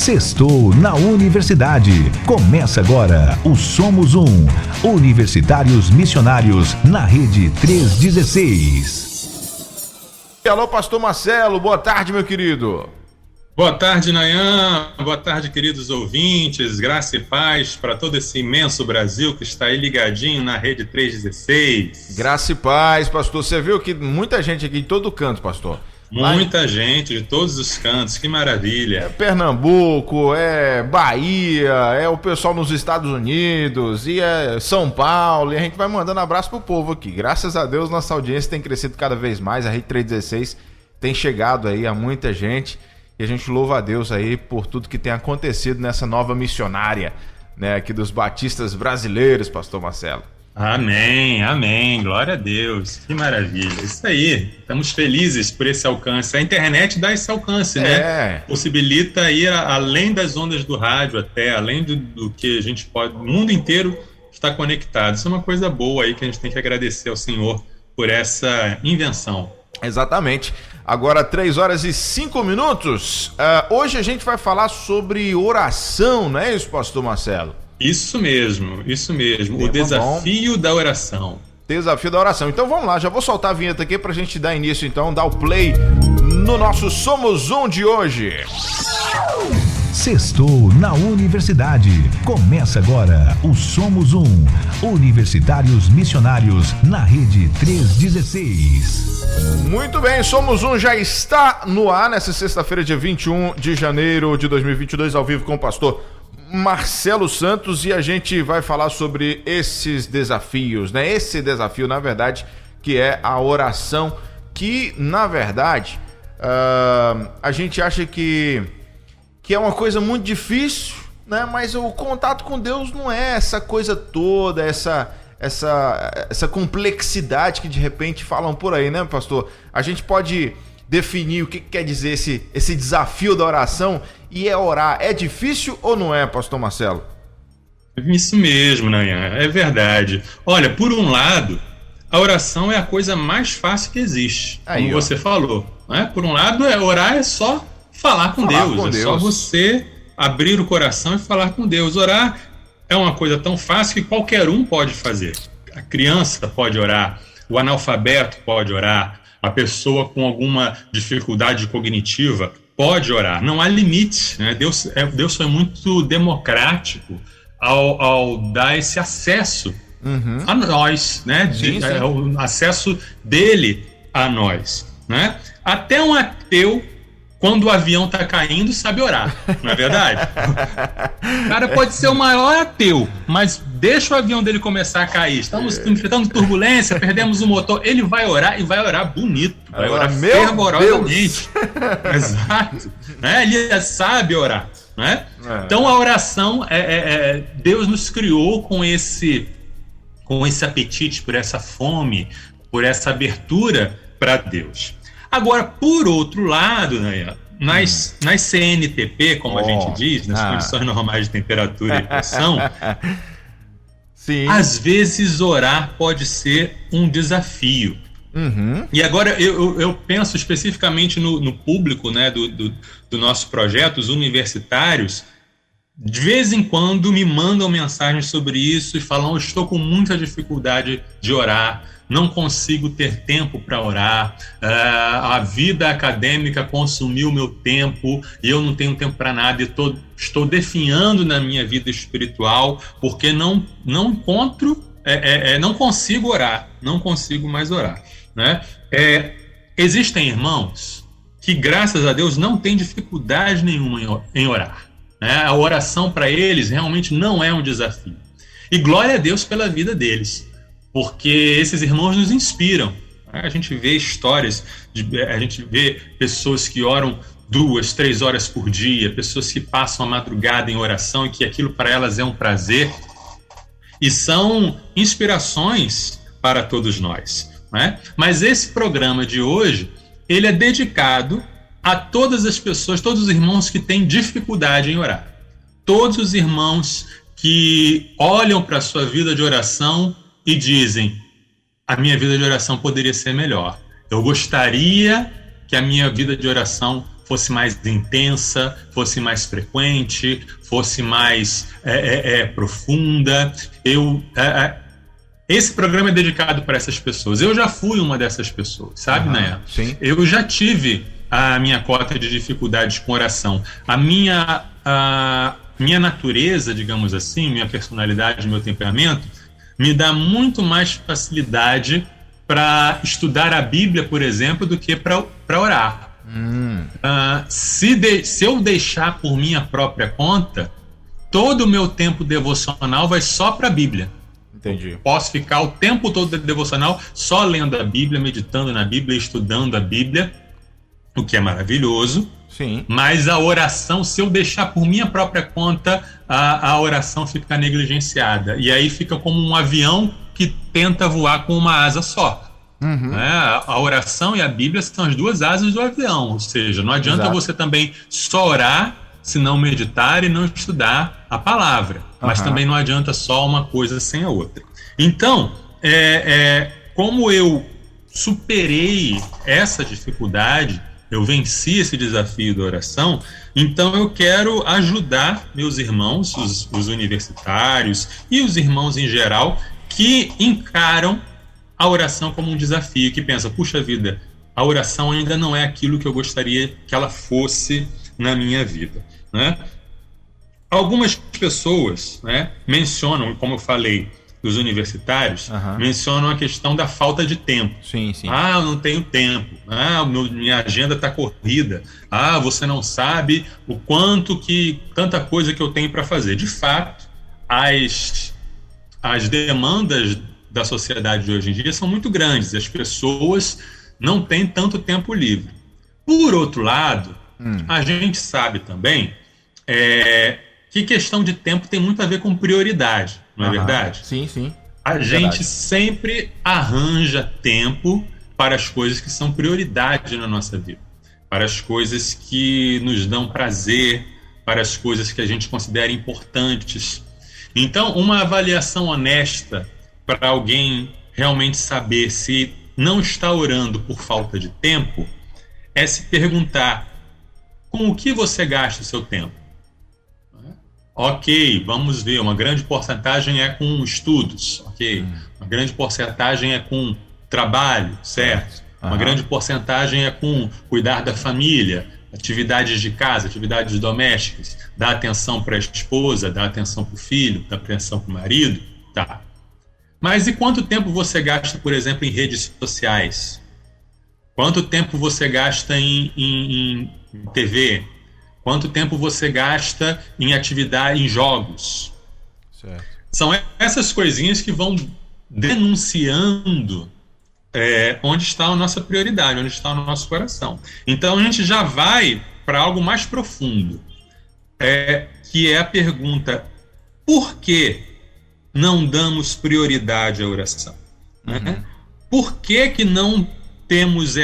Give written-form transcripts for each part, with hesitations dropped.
Sextou na Universidade. Começa agora o Somos Um. Universitários Missionários na Rede 316. Alô, pastor Marcelo, boa tarde, meu querido. Boa tarde, Nayan. Boa tarde, queridos ouvintes. Graça e paz para todo esse imenso Brasil que está aí ligadinho na Rede 316. Graça e paz, pastor. Você viu que muita gente aqui de todo canto, pastor. Muita gente de todos os cantos, que maravilha. É Pernambuco, é Bahia, é o pessoal nos Estados Unidos, e é São Paulo, e a gente vai mandando abraço pro povo aqui. Graças a Deus, nossa audiência tem crescido cada vez mais, a Rede 316 tem chegado aí a muita gente, e a gente louva a Deus aí por tudo que tem acontecido nessa nova missionária, né, aqui dos batistas brasileiros, pastor Marcelo. Amém, amém, glória a Deus, que maravilha, isso aí, estamos felizes por esse alcance, a internet dá esse alcance, né, possibilita ir além das ondas do rádio até, além do que a gente pode, o mundo inteiro está conectado, isso é uma coisa boa aí que a gente tem que agradecer ao Senhor por essa invenção. Exatamente, agora 3h05, hoje a gente vai falar sobre oração, não é isso, pastor Marcelo? Isso mesmo, o desafio da oração. Desafio da oração. Então vamos lá, já vou soltar a vinheta aqui pra gente dar início então, dar o play no nosso Somos Um de hoje. Sextou na Universidade. Começa agora o Somos Um. Universitários Missionários na Rede 316. Muito bem, Somos Um já está no ar nessa sexta-feira, dia 21 de janeiro de 2022, ao vivo com o pastor Marcelo Santos, e a gente vai falar sobre esses desafios, né? Esse desafio, na verdade, que é a oração, que, na verdade, a gente acha que é uma coisa muito difícil, né? Mas o contato com Deus não é essa coisa toda, essa complexidade que de repente falam por aí, né, pastor? A gente pode definir o que quer dizer esse desafio da oração, e é orar. É difícil ou não é, pastor Marcelo? Isso mesmo, Nayan, é verdade. Olha, por um lado, a oração é a coisa mais fácil que existe, como você falou, né? Por um lado, orar é só falar com Deus, é só você abrir o coração e falar com Deus. Orar é uma coisa tão fácil que qualquer um pode fazer. A criança pode orar, o analfabeto pode orar, a pessoa com alguma dificuldade cognitiva pode orar, não há limite, né? Deus foi muito democrático ao dar esse acesso a nós, né? O acesso dele a nós, né? Até um ateu, quando o avião está caindo, sabe orar, não é verdade? O cara pode ser o maior ateu, mas deixa o avião dele começar a cair, estamos enfrentando turbulência, perdemos o motor, ele vai orar, e vai orar bonito, vai orar fervorosamente. Exato, né? Ele sabe orar, né? Então a oração, Deus nos criou com esse apetite, por essa fome, por essa abertura para Deus. Agora, por outro lado, né, nas CNTP, como a gente diz, nas condições normais de temperatura e pressão, sim, às vezes orar pode ser um desafio. E agora eu penso especificamente no público, né, do nosso projeto, os universitários. De vez em quando me mandam mensagens sobre isso e falam: eu estou com muita dificuldade de orar, não consigo ter tempo para orar, a vida acadêmica consumiu meu tempo e eu não tenho tempo para nada, e estou definhando na minha vida espiritual porque não encontro, não consigo orar, não consigo mais orar, né? Existem irmãos que, graças a Deus, não têm dificuldade nenhuma em orar, né? A oração para eles realmente não é um desafio, e glória a Deus pela vida deles, porque esses irmãos nos inspiram. A gente vê histórias, a gente vê pessoas que oram 2, 3 horas por dia, pessoas que passam a madrugada em oração e que aquilo para elas é um prazer, e são inspirações para todos nós, né? Mas esse programa de hoje, ele é dedicado a todas as pessoas, todos os irmãos que têm dificuldade em orar, todos os irmãos que olham para a sua vida de oração e dizem: a minha vida de oração poderia ser melhor. Eu gostaria que a minha vida de oração fosse mais intensa, fosse mais frequente, fosse mais profunda. Esse programa é dedicado para essas pessoas. Eu já fui uma dessas pessoas, sabe, Naya? Sim. Eu já tive a minha cota de dificuldades com oração. A minha natureza, digamos assim, minha personalidade, meu temperamento, me dá muito mais facilidade para estudar a Bíblia, por exemplo, do que para orar. Se eu deixar por minha própria conta, todo o meu tempo devocional vai só para a Bíblia. Entendi. Posso ficar o tempo todo devocional só lendo a Bíblia, meditando na Bíblia, estudando a Bíblia, o que é maravilhoso. Sim. Mas a oração, se eu deixar por minha própria conta, a oração fica negligenciada. E aí fica como um avião que tenta voar com uma asa só. A oração e a Bíblia são as duas asas do avião. Ou seja, não adianta você também só orar, se não meditar e não estudar a palavra. Mas também não adianta só uma coisa sem a outra. Então, como eu superei essa dificuldade, eu venci esse desafio da oração, então eu quero ajudar meus irmãos, os universitários e os irmãos em geral, que encaram a oração como um desafio, que pensam, puxa vida, a oração ainda não é aquilo que eu gostaria que ela fosse na minha vida, né? Algumas pessoas, né, mencionam, como eu falei, os universitários, mencionam a questão da falta de tempo. Sim. Eu não tenho tempo. Minha agenda está corrida. Você não sabe o quanto que tanta coisa que eu tenho para fazer. De fato, as demandas da sociedade de hoje em dia são muito grandes. As pessoas não têm tanto tempo livre. Por outro lado, a gente sabe também que questão de tempo tem muito a ver com prioridade, não é verdade? Sim. A gente sempre arranja tempo para as coisas que são prioridade na nossa vida, para as coisas que nos dão prazer, para as coisas que a gente considera importantes. Então, uma avaliação honesta para alguém realmente saber se não está orando por falta de tempo é se perguntar com o que você gasta o seu tempo. Ok, vamos ver, uma grande porcentagem é com estudos, ok? Uma grande porcentagem é com trabalho, certo? Uma grande porcentagem é com cuidar da família, atividades de casa, atividades domésticas, dar atenção para a esposa, dar atenção para o filho, dar atenção para o marido, tá? Mas e quanto tempo você gasta, por exemplo, em redes sociais? Quanto tempo você gasta em TV? Quanto tempo você gasta em atividade, em jogos? Certo. São essas coisinhas que vão denunciando onde está a nossa prioridade, onde está o nosso coração. Então a gente já vai para algo mais profundo, que é a pergunta: por que não damos prioridade à oração? Por que não temos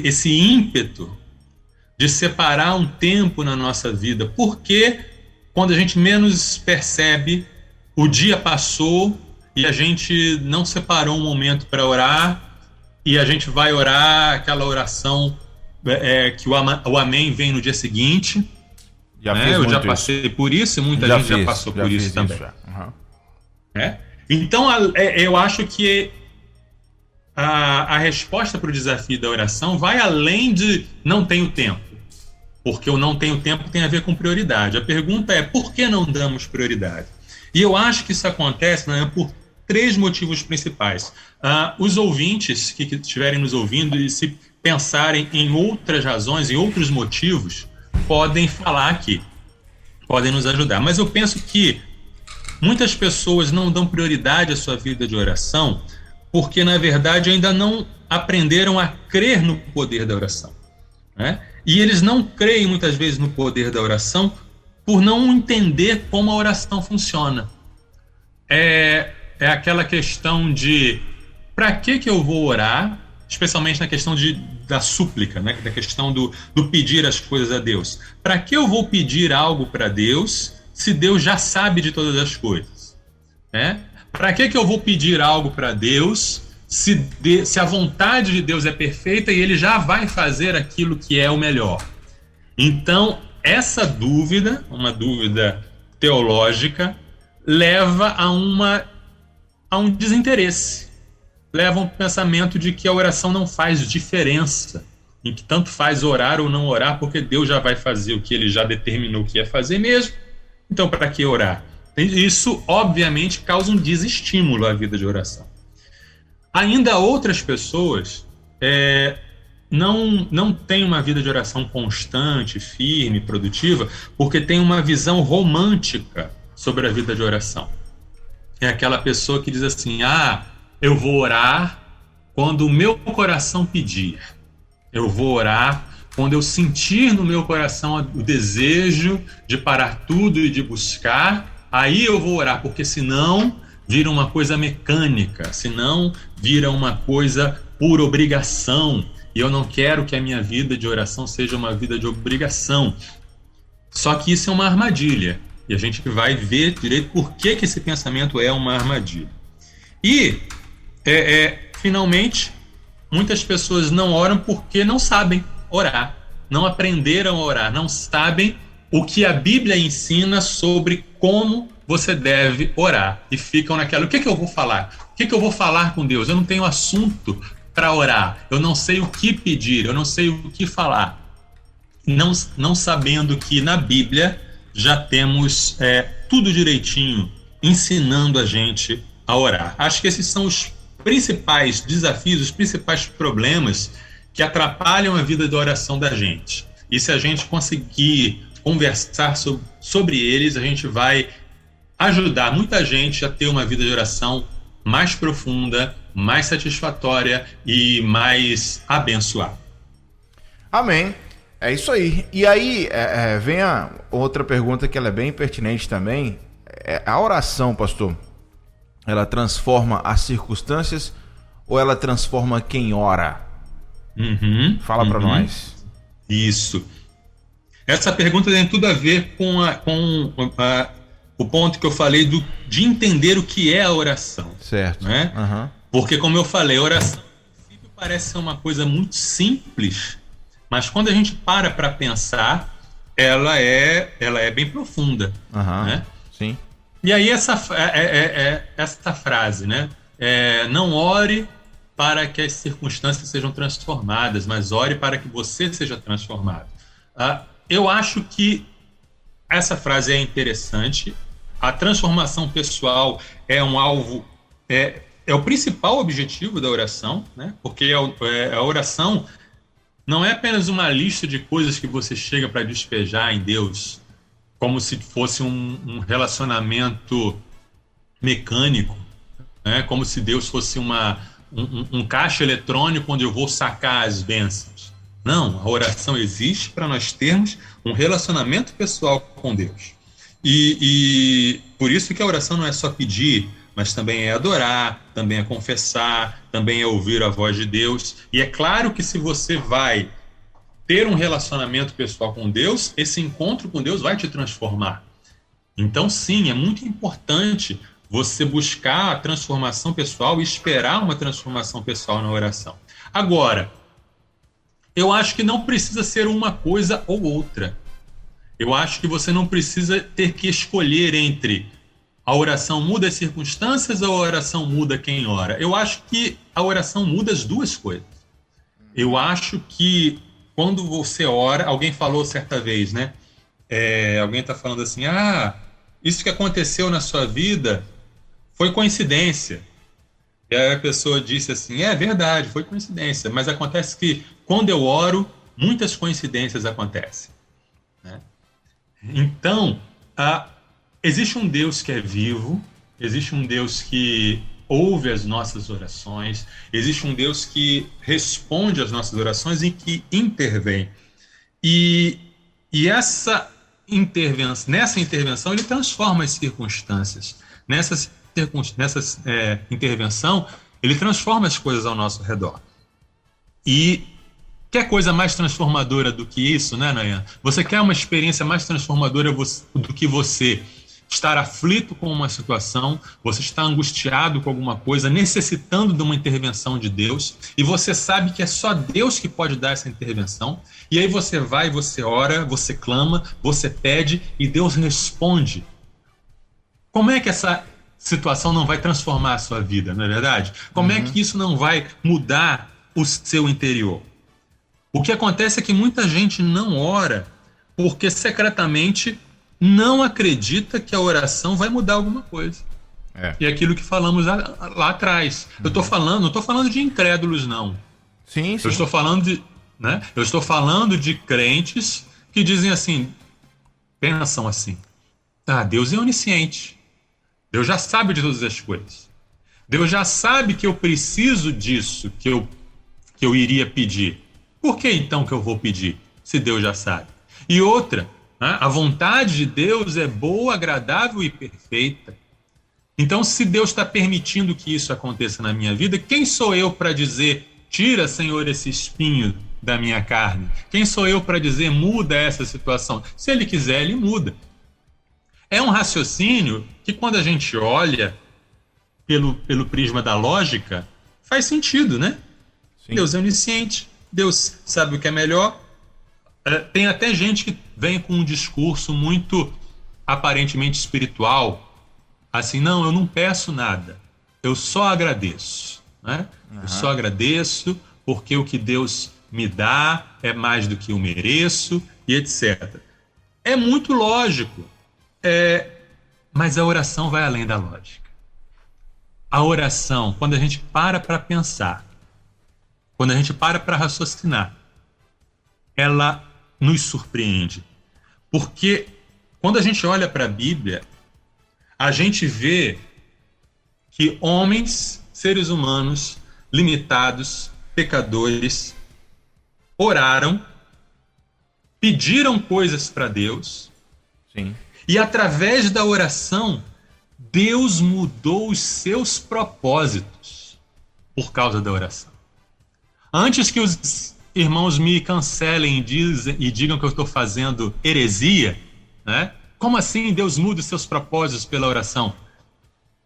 esse ímpeto de separar um tempo na nossa vida? Porque quando a gente menos percebe, o dia passou e a gente não separou um momento para orar, e a gente vai orar aquela oração que o amém vem no dia seguinte. Eu já passei por isso e muita gente já passou por isso também. Então eu acho que a resposta para o desafio da oração vai além de não tenho tempo, porque o não tenho tempo tem a ver com prioridade. A pergunta é: por que não damos prioridade? E eu acho que isso acontece por 3 motivos principais. Os ouvintes que estiverem nos ouvindo e se pensarem em outras razões, em outros motivos, podem falar aqui, podem nos ajudar. Mas eu penso que muitas pessoas não dão prioridade à sua vida de oração porque, na verdade, ainda não aprenderam a crer no poder da oração, né? E eles não creem, muitas vezes, no poder da oração por não entender como a oração funciona. É aquela questão de para que eu vou orar, especialmente na questão da súplica, né? Da questão do pedir as coisas a Deus. Para que eu vou pedir algo para Deus se Deus já sabe de todas as coisas? Para que eu vou pedir algo para Deus se a vontade de Deus é perfeita e ele já vai fazer aquilo que é o melhor. Então, essa dúvida, uma dúvida teológica, leva a um desinteresse, leva a um pensamento de que a oração não faz diferença, em que tanto faz orar ou não orar, porque Deus já vai fazer o que ele já determinou que ia fazer mesmo, então para que orar? Isso, obviamente, causa um desestímulo à vida de oração. Ainda outras pessoas não têm uma vida de oração constante, firme, produtiva, porque tem uma visão romântica sobre a vida de oração. É aquela pessoa que diz assim, eu vou orar quando o meu coração pedir. Eu vou orar quando eu sentir no meu coração o desejo de parar tudo e de buscar, aí eu vou orar, porque senão vira uma coisa mecânica, senão vira uma coisa por obrigação, e eu não quero que a minha vida de oração seja uma vida de obrigação. Só que isso é uma armadilha, e a gente vai ver direito por que esse pensamento é uma armadilha. E, finalmente, muitas pessoas não oram porque não sabem orar, não aprenderam a orar, não sabem o que a Bíblia ensina sobre como você deve orar, e ficam naquela, o que eu vou falar? O que eu vou falar com Deus? Eu não tenho assunto para orar, eu não sei o que pedir, eu não sei o que falar. Não sabendo que na Bíblia já temos tudo direitinho, ensinando a gente a orar. Acho que esses são os principais desafios, os principais problemas que atrapalham a vida de oração da gente. E se a gente conseguir conversar sobre eles, a gente vai ajudar muita gente a ter uma vida de oração mais profunda, mais satisfatória e mais abençoada. Amém. É isso aí. E aí vem a outra pergunta que ela é bem pertinente também. A oração, pastor, ela transforma as circunstâncias ou ela transforma quem ora? Fala para nós. Isso. Essa pergunta tem tudo a ver com o ponto que eu falei de entender o que é a oração. Certo. Né? Porque, como eu falei, a oração, no princípio, parece ser uma coisa muito simples, mas quando a gente para pensar, ela é bem profunda. Né? Sim. E aí essa frase, né? Não ore para que as circunstâncias sejam transformadas, mas ore para que você seja transformado. Eu acho que essa frase é interessante. A transformação pessoal é um alvo, é o principal objetivo da oração, né? Porque a oração não é apenas uma lista de coisas que você chega para despejar em Deus, como se fosse um relacionamento mecânico, né? Como se Deus fosse um caixa eletrônico onde eu vou sacar as bênçãos. Não, a oração existe para nós termos um relacionamento pessoal com Deus. E por isso que a oração não é só pedir, mas também é adorar, também é confessar, também é ouvir a voz de Deus. E é claro que se você vai ter um relacionamento pessoal com Deus, esse encontro com Deus vai te transformar. Então, sim, é muito importante você buscar a transformação pessoal e esperar uma transformação pessoal na oração. Agora, eu acho que não precisa ser uma coisa ou outra. Eu acho que você não precisa ter que escolher entre a oração muda as circunstâncias ou a oração muda quem ora. Eu acho que a oração muda as duas coisas. Eu acho que quando você ora, alguém falou certa vez, né? Alguém está falando assim, isso que aconteceu na sua vida foi coincidência. E aí a pessoa disse assim, é verdade, foi coincidência, mas acontece que quando eu oro, muitas coincidências acontecem. Né? Então, existe um Deus que é vivo, existe um Deus que ouve as nossas orações, existe um Deus que responde às nossas orações e que intervém. E nessa intervenção, ele transforma as circunstâncias. Nessa intervenção, ele transforma as coisas ao nosso redor. E quer coisa mais transformadora do que isso, né, Nayan? Você quer uma experiência mais transformadora do que você estar aflito com uma situação, você está angustiado com alguma coisa, necessitando de uma intervenção de Deus, e você sabe que é só Deus que pode dar essa intervenção, e aí você vai, você ora, você clama, você pede, e Deus responde. Como é que essa situação não vai transformar a sua vida, não é verdade? Como é que isso não vai mudar o seu interior? O que acontece é que muita gente não ora porque secretamente não acredita que a oração vai mudar alguma coisa. E aquilo que falamos lá atrás. Eu não estou falando de incrédulos, não. Sim. Eu estou falando de, né? Eu estou falando de crentes que dizem assim, pensam assim: Deus é onisciente. Deus já sabe de todas as coisas. Deus já sabe que eu preciso disso, que eu iria pedir. Por que então que eu vou pedir, se Deus já sabe? E outra, a vontade de Deus é boa, agradável e perfeita. Então, se Deus está permitindo que isso aconteça na minha vida, quem sou eu para dizer, tira, Senhor, esse espinho da minha carne? Quem sou eu para dizer, muda essa situação? Se Ele quiser, Ele muda. É um raciocínio que, quando a gente olha pelo prisma da lógica, faz sentido, né? Sim. Deus é onisciente, Deus sabe o que é melhor. Tem até gente que vem com um discurso muito aparentemente espiritual, assim, não, eu não peço nada, eu só agradeço, né? Eu só agradeço porque o que Deus me dá é mais do que eu mereço e etc. É muito lógico, mas a oração vai além da lógica. A oração, quando a gente para pensar, quando a gente para raciocinar, ela nos surpreende. Porque quando a gente olha para a Bíblia, a gente vê que homens, seres humanos, limitados, pecadores, oraram, pediram coisas para Deus. Sim. E através da oração, Deus mudou os seus propósitos por causa da oração. Antes que os irmãos me cancelem e digam que eu estou fazendo heresia, né? Como assim Deus muda os seus propósitos pela oração?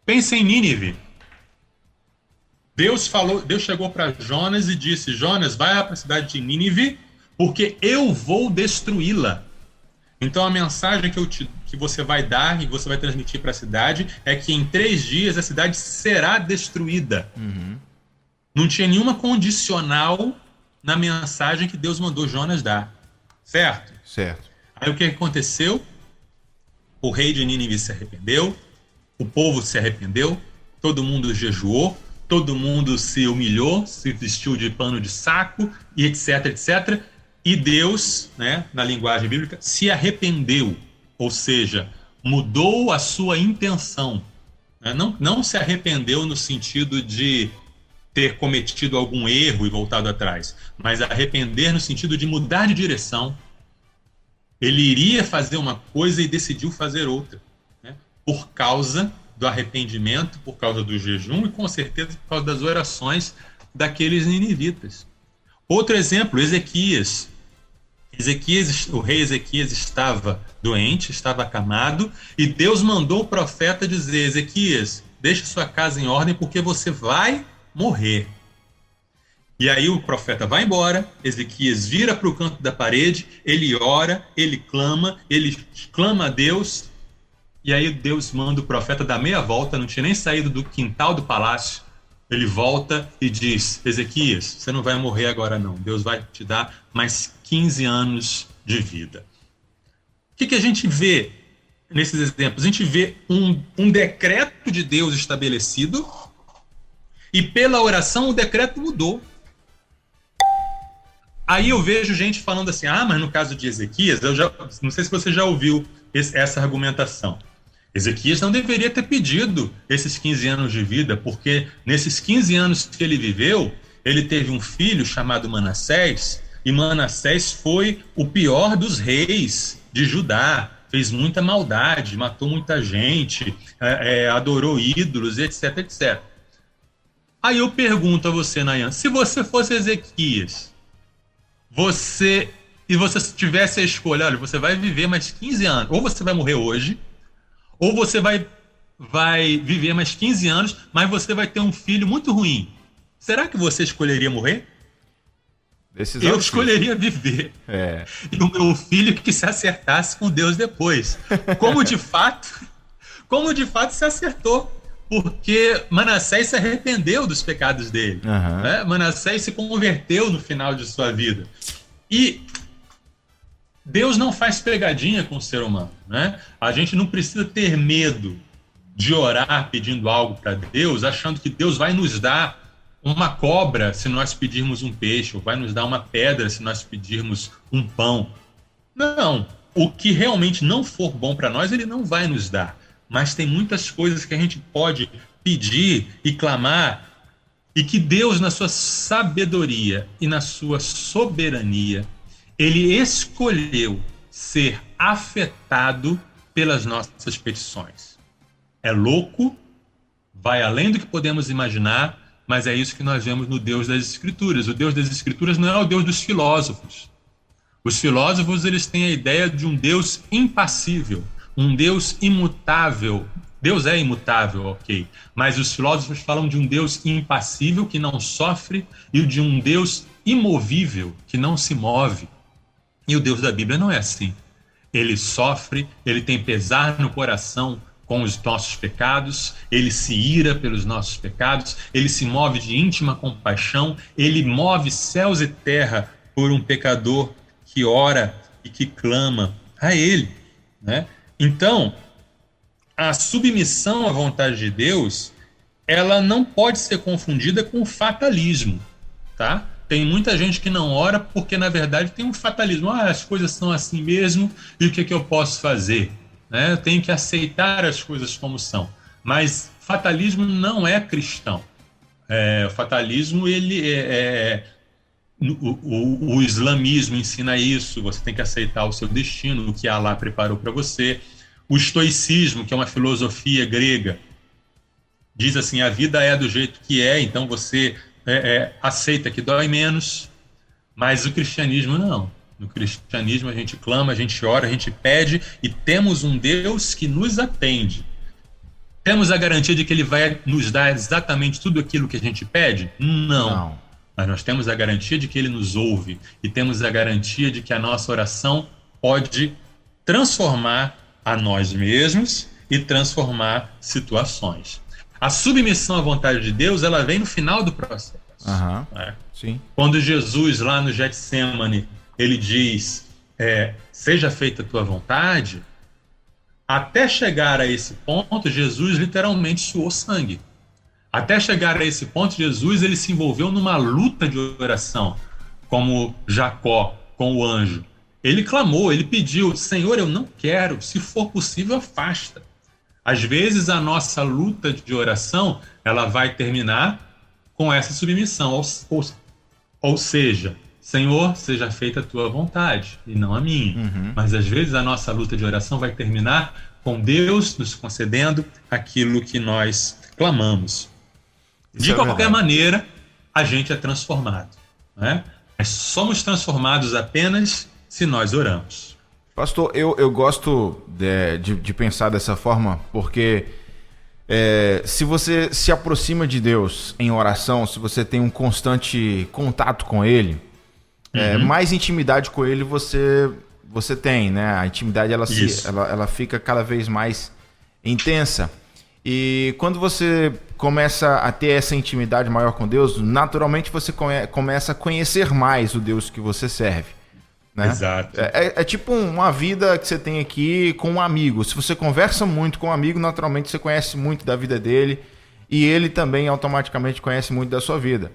Pense em Nínive. Deus chegou para Jonas e disse, Jonas, vai para a cidade de Nínive, porque eu vou destruí-la. Então a mensagem que você vai dar e você vai transmitir para a cidade é que em 3 dias a cidade será destruída. Não tinha nenhuma condicional na mensagem que Deus mandou Jonas dar. Certo? Certo. Aí o que aconteceu? O rei de Nínive se arrependeu, o povo se arrependeu, todo mundo jejuou, todo mundo se humilhou, se vestiu de pano de saco, e etc, etc. E Deus, né, na linguagem bíblica, se arrependeu, ou seja, mudou a sua intenção. Não se arrependeu no sentido de ter cometido algum erro e voltado atrás, mas arrepender no sentido de mudar de direção. Ele iria fazer uma coisa e decidiu fazer outra, né? Por causa do arrependimento, por causa do jejum e com certeza por causa das orações daqueles ninivitas. Outro exemplo, Ezequias. O rei Ezequias estava doente, estava acamado, e Deus mandou o profeta dizer, Ezequias, deixe sua casa em ordem porque você vai morrer. E aí o profeta vai embora, Ezequias vira para o canto da parede, ele ora, ele clama a Deus, e aí Deus manda o profeta dar meia volta, não tinha nem saído do quintal do palácio, ele volta e diz, Ezequias, você não vai morrer agora não, Deus vai te dar mais 15 anos de vida. O que a gente vê nesses exemplos? A gente vê um decreto de Deus estabelecido, e pela oração o decreto mudou. Aí eu vejo gente falando assim, mas no caso de Ezequias, não sei se você já ouviu essa argumentação. Ezequias não deveria ter pedido esses 15 anos de vida, porque nesses 15 anos que ele viveu, ele teve um filho chamado Manassés, e Manassés foi o pior dos reis de Judá, fez muita maldade, matou muita gente, adorou ídolos, etc, etc. Aí eu pergunto a você, Nayan, se você fosse Ezequias, você tivesse a escolha, olha, você vai viver mais 15 anos, ou você vai morrer hoje, Ou você vai viver mais 15 anos, mas você vai ter um filho muito ruim. Será que você escolheria morrer? Decisão Eu difícil. escolheria viver. E o meu filho que se acertasse com Deus depois. Como de fato se acertou. Porque Manassés se arrependeu dos pecados dele. Né? Manassés se converteu no final de sua vida. E Deus não faz pegadinha com o ser humano. Né? A gente não precisa ter medo de orar pedindo algo para Deus, achando que Deus vai nos dar uma cobra se nós pedirmos um peixe, ou vai nos dar uma pedra se nós pedirmos um pão. Não. O que realmente não for bom para nós, ele não vai nos dar. Mas tem muitas coisas que a gente pode pedir e clamar, e que Deus, na sua sabedoria e na sua soberania, ele escolheu ser afetado pelas nossas petições. É louco, vai além do que podemos imaginar, mas é isso que nós vemos no Deus das Escrituras. O Deus das Escrituras não é o Deus dos filósofos. Os filósofos, eles têm a ideia de um Deus impassível, um Deus imutável. Deus é imutável, ok. Mas os filósofos falam de um Deus impassível, que não sofre, e de um Deus imovível, que não se move. E o Deus da Bíblia não é assim. Ele sofre, ele tem pesar no coração com os nossos pecados, ele se ira pelos nossos pecados, ele se move de íntima compaixão, ele move céus e terra por um pecador que ora e que clama a ele, né? Então, a submissão à vontade de Deus, ela não pode ser confundida com o fatalismo, tá? Tem muita gente que não ora porque, na verdade, tem um fatalismo. As coisas são assim mesmo, e o que eu posso fazer? Né? Eu tenho que aceitar as coisas como são. Mas fatalismo não é cristão. O fatalismo, ele o islamismo ensina isso. Você tem que aceitar o seu destino, o que Allah preparou para você. O estoicismo, que é uma filosofia grega, diz assim: a vida é do jeito que é, então você aceita que dói menos. Mas o cristianismo não. No cristianismo a gente clama, a gente ora, a gente pede, e temos um Deus que nos atende. Temos a garantia de que ele vai nos dar exatamente tudo aquilo que a gente pede? Não. Mas nós temos a garantia de que ele nos ouve, e temos a garantia de que a nossa oração pode transformar a nós mesmos e transformar situações. A submissão à vontade de Deus, ela vem no final do processo. Né? Sim. Quando Jesus, lá no Getsêmani, ele diz, seja feita a tua vontade, até chegar a esse ponto, Jesus literalmente suou sangue. Até chegar a esse ponto, Jesus ele se envolveu numa luta de oração, como Jacó com o anjo. Ele clamou, ele pediu: Senhor, eu não quero, se for possível, afasta. Às vezes a nossa luta de oração, ela vai terminar com essa submissão, ou seja, Senhor, seja feita a tua vontade e não a minha. Mas às vezes a nossa luta de oração vai terminar com Deus nos concedendo aquilo que nós clamamos. De qualquer maneira, a gente é transformado, né? Nós somos transformados apenas se nós oramos. Pastor, eu gosto de pensar dessa forma, porque se você se aproxima de Deus em oração, se você tem um constante contato com Ele, mais intimidade com Ele você tem, né? A intimidade ela fica cada vez mais intensa. E quando você começa a ter essa intimidade maior com Deus, naturalmente você começa a conhecer mais o Deus que você serve. Né? Exato. É tipo uma vida que você tem aqui com um amigo. Se você conversa muito com um amigo, naturalmente você conhece muito da vida dele, e ele também automaticamente conhece muito da sua vida.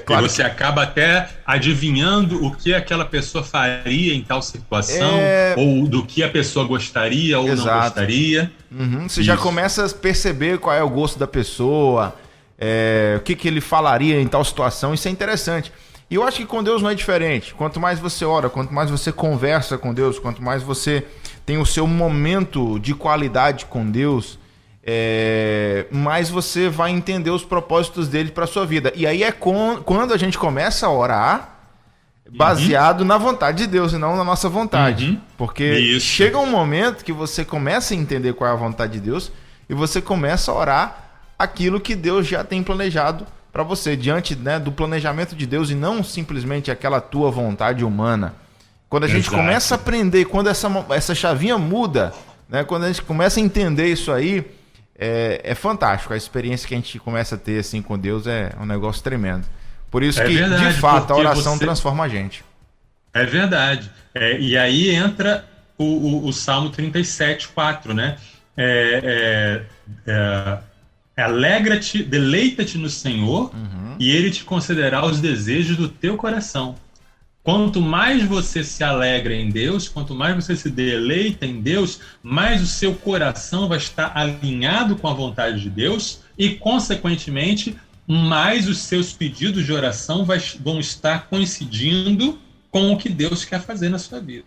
Claro e você acaba até adivinhando o que aquela pessoa faria em tal situação, ou do que a pessoa gostaria ou não gostaria. Você já começa a perceber qual é o gosto da pessoa, o que ele falaria em tal situação. Isso é interessante. E eu acho que com Deus não é diferente. Quanto mais você ora, quanto mais você conversa com Deus, quanto mais você tem o seu momento de qualidade com Deus, mais você vai entender os propósitos dele para a sua vida. E aí quando a gente começa a orar, baseado na vontade de Deus e não na nossa vontade. Porque Isso. chega um momento que você começa a entender qual é a vontade de Deus e você começa a orar aquilo que Deus já tem planejado para você, diante, né, do planejamento de Deus e não simplesmente aquela tua vontade humana. Quando a gente Exato. começa a aprender, quando essa chavinha muda, né, quando a gente começa a entender isso aí, é fantástico. A experiência que a gente começa a ter assim, com Deus é um negócio tremendo. Por isso que, verdade, de fato, a porque oração transforma a gente. É verdade. E aí entra o Salmo 37:4, né? Alegra-te, deleita-te no Senhor, e Ele te concederá os desejos do teu coração. Quanto mais você se alegra em Deus, quanto mais você se deleita em Deus, mais o seu coração vai estar alinhado com a vontade de Deus e, consequentemente, mais os seus pedidos de oração vão estar coincidindo com o que Deus quer fazer na sua vida.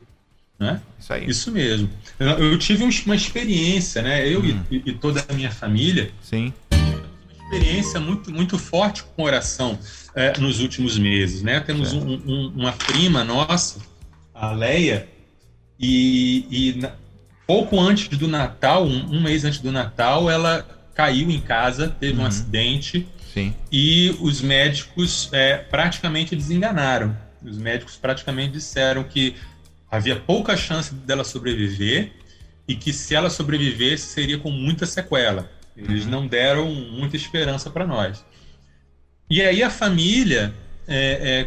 Né? Isso aí. Isso mesmo. Eu tive uma experiência, né? Eu e toda a minha família, Sim. uma experiência muito, muito forte com oração nos últimos meses, né? Temos uma prima nossa, a Leia, pouco antes do Natal, um mês antes do Natal, ela caiu em casa, teve um acidente. Sim. E os médicos praticamente desenganaram. Os médicos praticamente disseram que havia pouca chance dela sobreviver e que se ela sobrevivesse seria com muita sequela. Eles não deram muita esperança para nós. E aí a família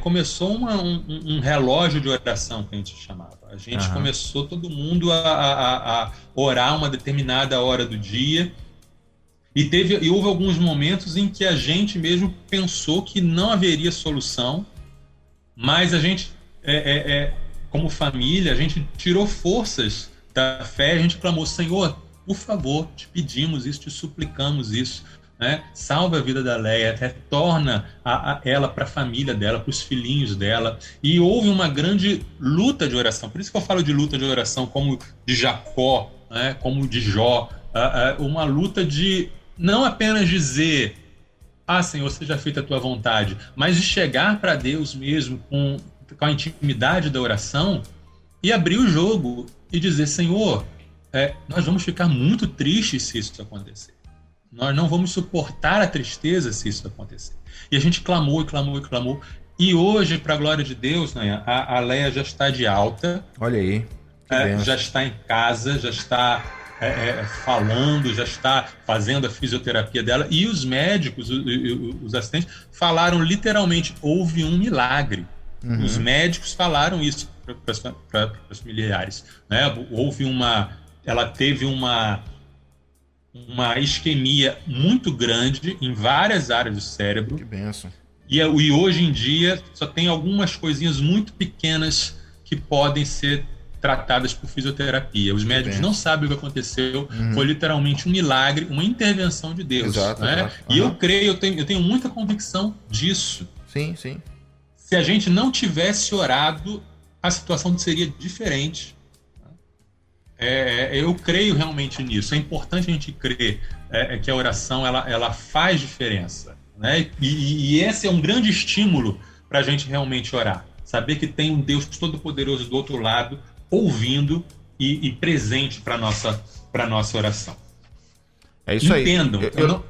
começou um relógio de oração, que a gente chamava. A gente começou todo mundo a orar uma determinada hora do dia. E houve alguns momentos em que a gente mesmo pensou que não haveria solução, mas a gente, como família, a gente tirou forças da fé, a gente clamou: Senhor, por favor, te pedimos isso, te suplicamos isso, né? Salva a vida da Leia, retorna ela para a família dela, para os filhinhos dela. E houve uma grande luta de oração, por isso que eu falo de luta de oração como de Jacó, né? Como de Jó, uma luta de não apenas dizer: Senhor, seja feita a tua vontade, mas de chegar para Deus mesmo com a intimidade da oração e abrir o jogo e dizer: Senhor, nós vamos ficar muito tristes se isso acontecer. Nós não vamos suportar a tristeza se isso acontecer. E a gente clamou e clamou e clamou. E hoje, para a glória de Deus, né, a Leia já está de alta. Olha aí. Já está em casa, já está falando, já está fazendo a fisioterapia dela. E os médicos, os assistentes, falaram literalmente: houve um milagre. Os médicos falaram isso para os familiares, né? Ela teve uma isquemia muito grande em várias áreas do cérebro. Que benção. E hoje em dia só tem algumas coisinhas muito pequenas que podem ser tratadas por fisioterapia. Os médicos não sabem o que aconteceu. Foi literalmente um milagre, uma intervenção de Deus. Exato, né? Exato. E eu creio, eu tenho muita convicção disso. Sim, sim. Se a gente não tivesse orado, a situação seria diferente. Eu creio realmente nisso. É importante a gente crer que a oração ela faz diferença, né? E esse é um grande estímulo para a gente realmente orar. Saber que tem um Deus Todo-Poderoso do outro lado, ouvindo e presente para a nossa oração. É isso aí. Entendam,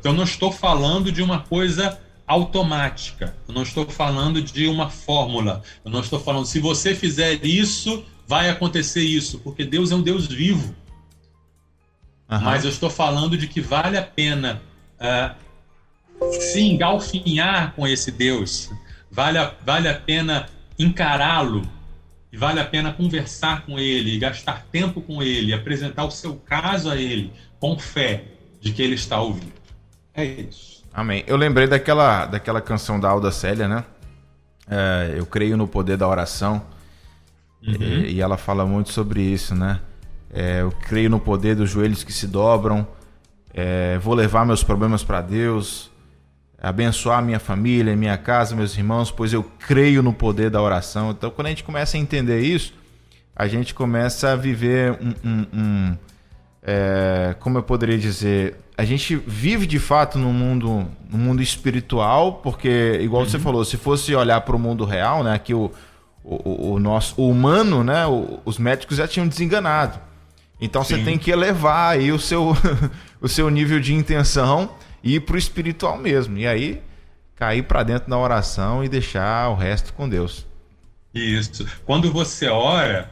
eu não estou falando de uma coisa automática, eu não estou falando de uma fórmula, eu não estou falando: se você fizer isso, vai acontecer isso, porque Deus é um Deus vivo. Mas eu estou falando de que vale a pena se engalfinhar com esse Deus, vale a pena encará-lo, e vale a pena conversar com ele, gastar tempo com ele, apresentar o seu caso a ele, com fé de que ele está ouvindo. É isso. Amém. Eu lembrei daquela canção da Alda Célia, né? Eu creio no poder da oração. E ela fala muito sobre isso, né? Eu creio no poder dos joelhos que se dobram. Vou levar meus problemas para Deus. Abençoar minha família, minha casa, meus irmãos, pois eu creio no poder da oração. Então, quando a gente começa a entender isso, a gente começa a viver como eu poderia dizer, a gente vive de fato no mundo espiritual, porque, igual você falou, se fosse olhar para o mundo real, né, aqui o o humano, né? Os médicos já tinham desenganado. Então você tem que elevar aí o seu, o seu nível de intenção e ir para o espiritual mesmo. E aí cair para dentro da oração e deixar o resto com Deus. Isso. Quando você ora,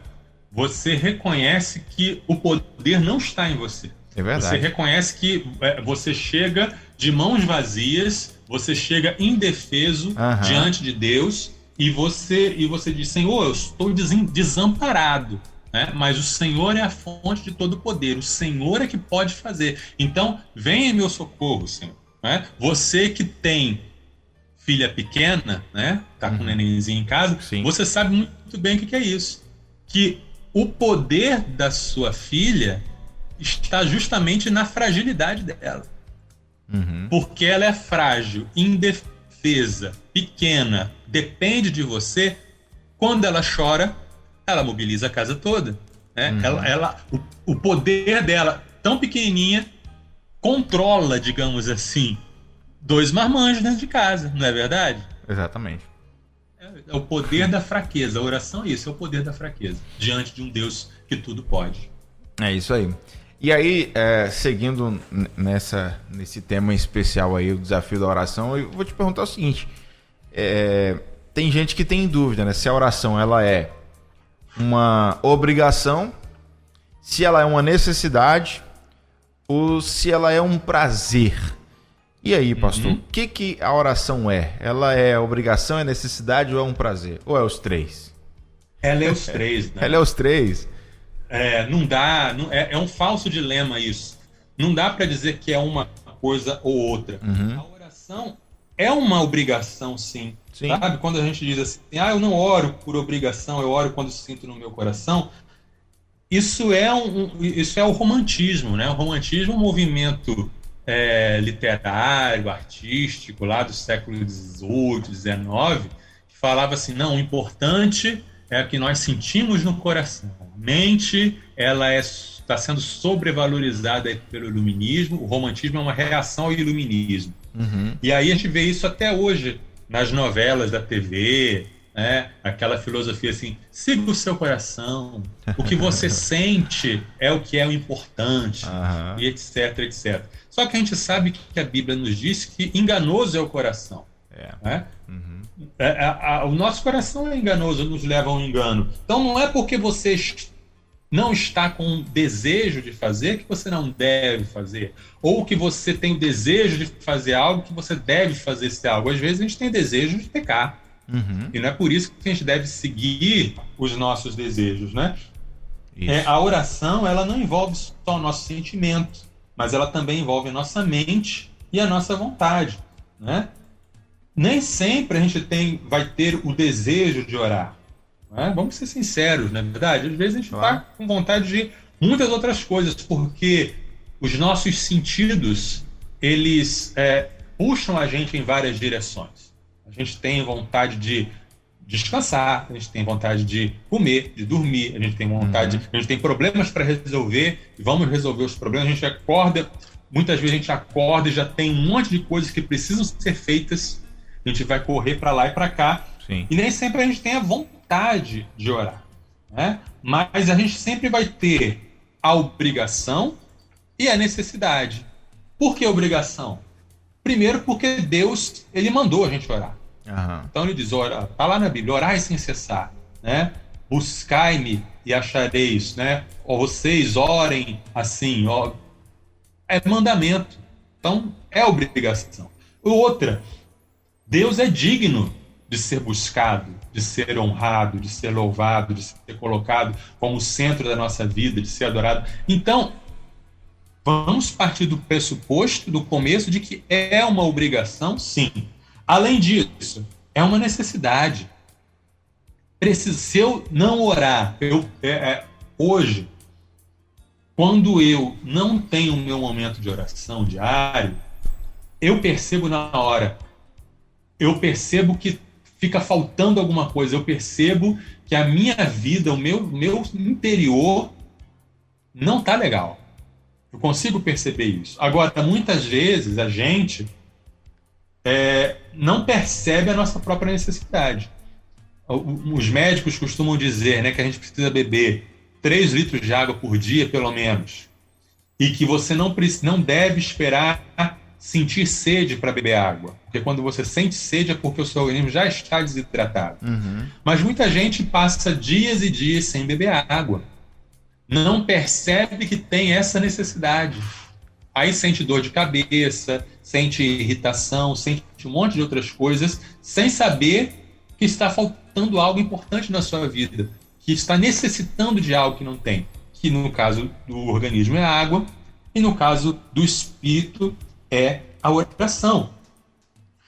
você reconhece que o poder não está em você. É verdade. Você reconhece que você chega de mãos vazias, você chega indefeso diante de Deus e você diz: Senhor, eu estou desamparado, né? Mas o Senhor é a fonte de todo o poder, o Senhor é que pode fazer. Então, venha em meu socorro, Senhor. Né? Você que tem filha pequena, né? Tá com um nenenzinho em casa, você sabe muito bem o que é isso. Que o poder da sua filha está justamente na fragilidade dela. Porque ela é frágil, indefesa, pequena, depende de você. Quando ela chora, ela mobiliza a casa toda, né? O poder dela, tão pequenininha, controla, digamos assim, 2 marmanjos dentro de casa, não é verdade? Exatamente. É o poder da fraqueza. A oração é isso, é o poder da fraqueza, diante de um Deus que tudo pode. É isso aí. E aí, seguindo nesse tema especial aí, o desafio da oração, eu vou te perguntar o seguinte. Tem gente que tem dúvida, né? Se a oração ela é uma obrigação, se ela é uma necessidade ou se ela é um prazer. E aí, pastor, o que a oração é? Ela é obrigação, é necessidade ou é um prazer? Ou é os três? Ela é os três, né? Ela é os três. Não dá, é um falso dilema isso. Não dá para dizer que é uma coisa ou outra. A oração é uma obrigação, sim. Sabe? Quando a gente diz assim, eu não oro por obrigação, eu oro quando sinto no meu coração. Isso é o romantismo, né? O romantismo é um movimento literário, artístico, lá do século XVIII, XIX, que falava assim, não, o importante é o que nós sentimos no coração. A mente, ela está sendo sobrevalorizada pelo iluminismo. O romantismo é uma reação ao iluminismo. E aí a gente vê isso até hoje nas novelas da TV, né? Aquela filosofia assim, siga o seu coração, o que você sente é o que é o importante, e etc, etc. Só que a gente sabe que a Bíblia nos diz que enganoso é o coração. Né? O nosso coração é enganoso, nos leva ao engano. Então não é porque você não está com desejo de fazer que você não deve fazer, ou que você tem o desejo de fazer algo que você deve fazer esse algo. Às vezes a gente tem desejo de pecar, e não é por isso que a gente deve seguir os nossos desejos, né? A oração, ela não envolve só o nosso sentimento, mas ela também envolve a nossa mente e a nossa vontade, né? Nem sempre a gente vai ter o desejo de orar. Vamos ser sinceros, não é verdade? Às vezes a gente está com vontade de muitas outras coisas, porque os nossos sentidos, eles puxam a gente em várias direções. A gente tem vontade de descansar, a gente tem vontade de comer, de dormir, a gente tem vontade, a gente tem problemas para resolver, e vamos resolver os problemas. A gente acorda, muitas vezes a gente acorda e já tem um monte de coisas que precisam ser feitas, a gente vai correr para lá e para cá, e nem sempre a gente tem a vontade de orar, né? Mas a gente sempre vai ter a obrigação e a necessidade. Por que obrigação? Primeiro porque Deus, ele mandou a gente orar. Então ele diz, está lá na Bíblia, orai sem cessar, né? Buscai-me e achareis, né? Ou vocês orem assim, é mandamento, então é obrigação. Outra, Deus é digno de ser buscado, de ser honrado, de ser louvado, de ser colocado como o centro da nossa vida, de ser adorado. Então, vamos partir do pressuposto, do começo, de que é uma obrigação, sim. Além disso, é uma necessidade. Se eu não orar, hoje, quando eu não tenho o meu momento de oração diário, eu percebo na hora, eu percebo que fica faltando alguma coisa, eu percebo que a minha vida, o meu interior não está legal. Eu consigo perceber isso. Agora, muitas vezes a gente não percebe a nossa própria necessidade. Os médicos costumam dizer, né, que a gente precisa beber 3 litros de água por dia, pelo menos, e que você não deve esperar sentir sede para beber água, porque quando você sente sede é porque o seu organismo já está desidratado. Mas muita gente passa dias e dias sem beber água, não percebe que tem essa necessidade. Aí sente dor de cabeça, sente irritação, sente um monte de outras coisas, sem saber que está faltando algo importante na sua vida, que está necessitando de algo que não tem, que no caso do organismo é a água, e no caso do espírito é a oração.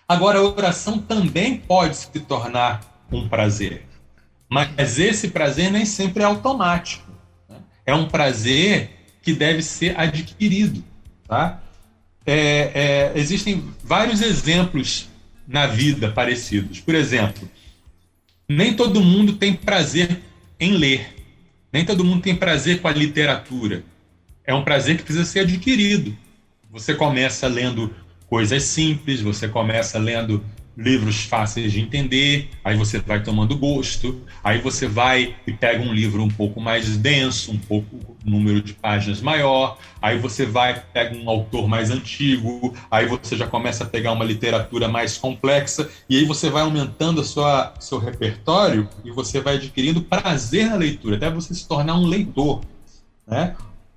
Agora, a oração também pode se tornar um prazer, mas esse prazer nem sempre é automático, né? É um prazer que deve ser adquirido, tá? Existem vários exemplos na vida parecidos. Por exemplo, nem todo mundo tem prazer em ler, nem todo mundo tem prazer com a literatura. É um prazer que precisa ser adquirido. Você começa lendo coisas simples, você começa lendo livros fáceis de entender, aí você vai tomando gosto, aí você vai e pega um livro um pouco mais denso, um número de páginas maior, aí você vai, pega um autor mais antigo, aí você já começa a pegar uma literatura mais complexa, e aí você vai aumentando seu repertório e você vai adquirindo prazer na leitura, até você se tornar um leitor, né?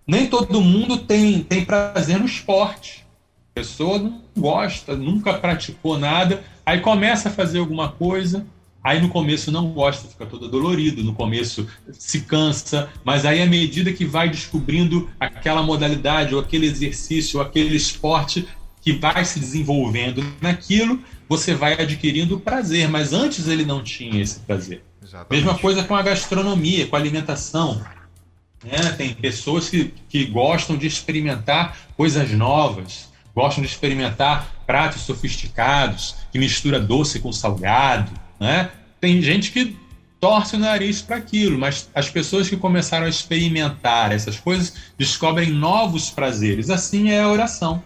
Nem todo mundo tem prazer no esporte. A pessoa não gosta, nunca praticou nada, aí começa a fazer alguma coisa, aí no começo não gosta, fica todo dolorido, no começo se cansa, mas aí à medida que vai descobrindo aquela modalidade, ou aquele exercício, ou aquele esporte que vai se desenvolvendo naquilo, você vai adquirindo prazer, mas antes ele não tinha esse prazer. Exatamente. Mesma coisa com a gastronomia, com a alimentação. Tem pessoas que gostam de experimentar coisas novas, gostam de experimentar pratos sofisticados, que mistura doce com salgado, né? Tem gente que torce o nariz para aquilo, mas as pessoas que começaram a experimentar essas coisas descobrem novos prazeres. Assim é a oração.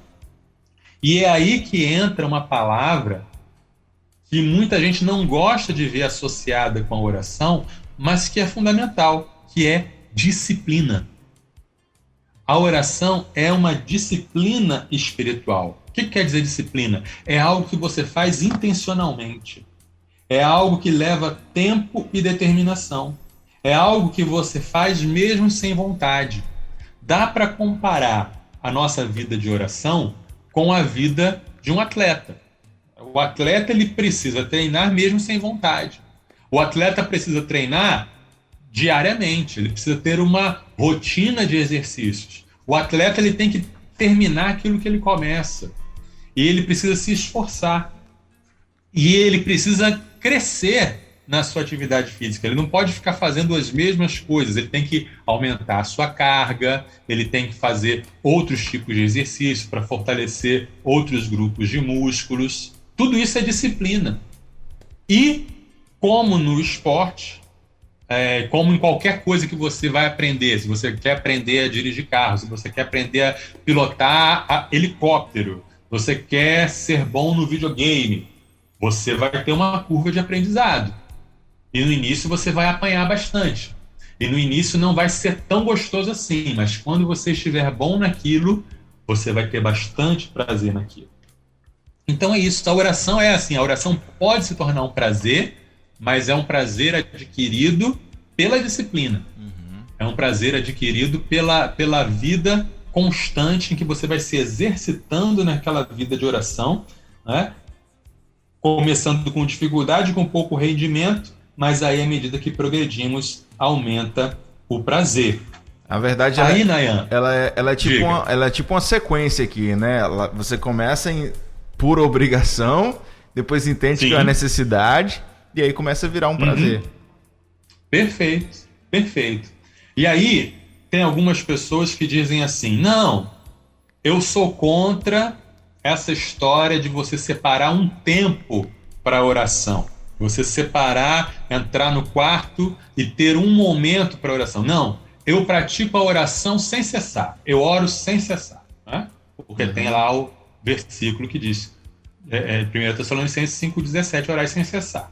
E é aí que entra uma palavra que muita gente não gosta de ver associada com a oração, mas que é fundamental, que é disciplina. A oração é uma disciplina espiritual. O que quer dizer disciplina? É algo que você faz intencionalmente. É algo que leva tempo e determinação. É algo que você faz mesmo sem vontade. Dá para comparar a nossa vida de oração com a vida de um atleta. O atleta ele precisa treinar mesmo sem vontade. O atleta precisa treinar diariamente, ele precisa ter uma rotina de exercícios. O atleta ele tem que terminar aquilo que ele começa. E ele precisa se esforçar. E ele precisa crescer na sua atividade física. Ele não pode ficar fazendo as mesmas coisas. Ele tem que aumentar a sua carga, ele tem que fazer outros tipos de exercício para fortalecer outros grupos de músculos. Tudo isso é disciplina. E, como no esporte, como em qualquer coisa que você vai aprender, se você quer aprender a dirigir carro, se você quer aprender a pilotar helicóptero, você quer ser bom no videogame, você vai ter uma curva de aprendizado. E no início você vai apanhar bastante. E no início não vai ser tão gostoso assim, mas quando você estiver bom naquilo, você vai ter bastante prazer naquilo. Então é isso, a oração é assim, a oração pode se tornar um prazer, mas é um prazer adquirido pela disciplina. É um prazer adquirido pela vida constante em que você vai se exercitando naquela vida de oração, né? Começando com dificuldade, com pouco rendimento, mas aí à medida que progredimos, aumenta o prazer. Na verdade, aí, Nayan, ela é tipo uma sequência aqui, né? Você começa por obrigação, depois entende que é uma necessidade, e aí começa a virar um prazer. Perfeito, perfeito. E aí, tem algumas pessoas que dizem assim, não, eu sou contra essa história de você separar um tempo para a oração. Você separar, entrar no quarto e ter um momento para a oração. Não, eu pratico a oração sem cessar. Eu oro sem cessar. Né? Porque tem lá o versículo que diz, 1 Tessalonicenses 5,17, orar sem cessar.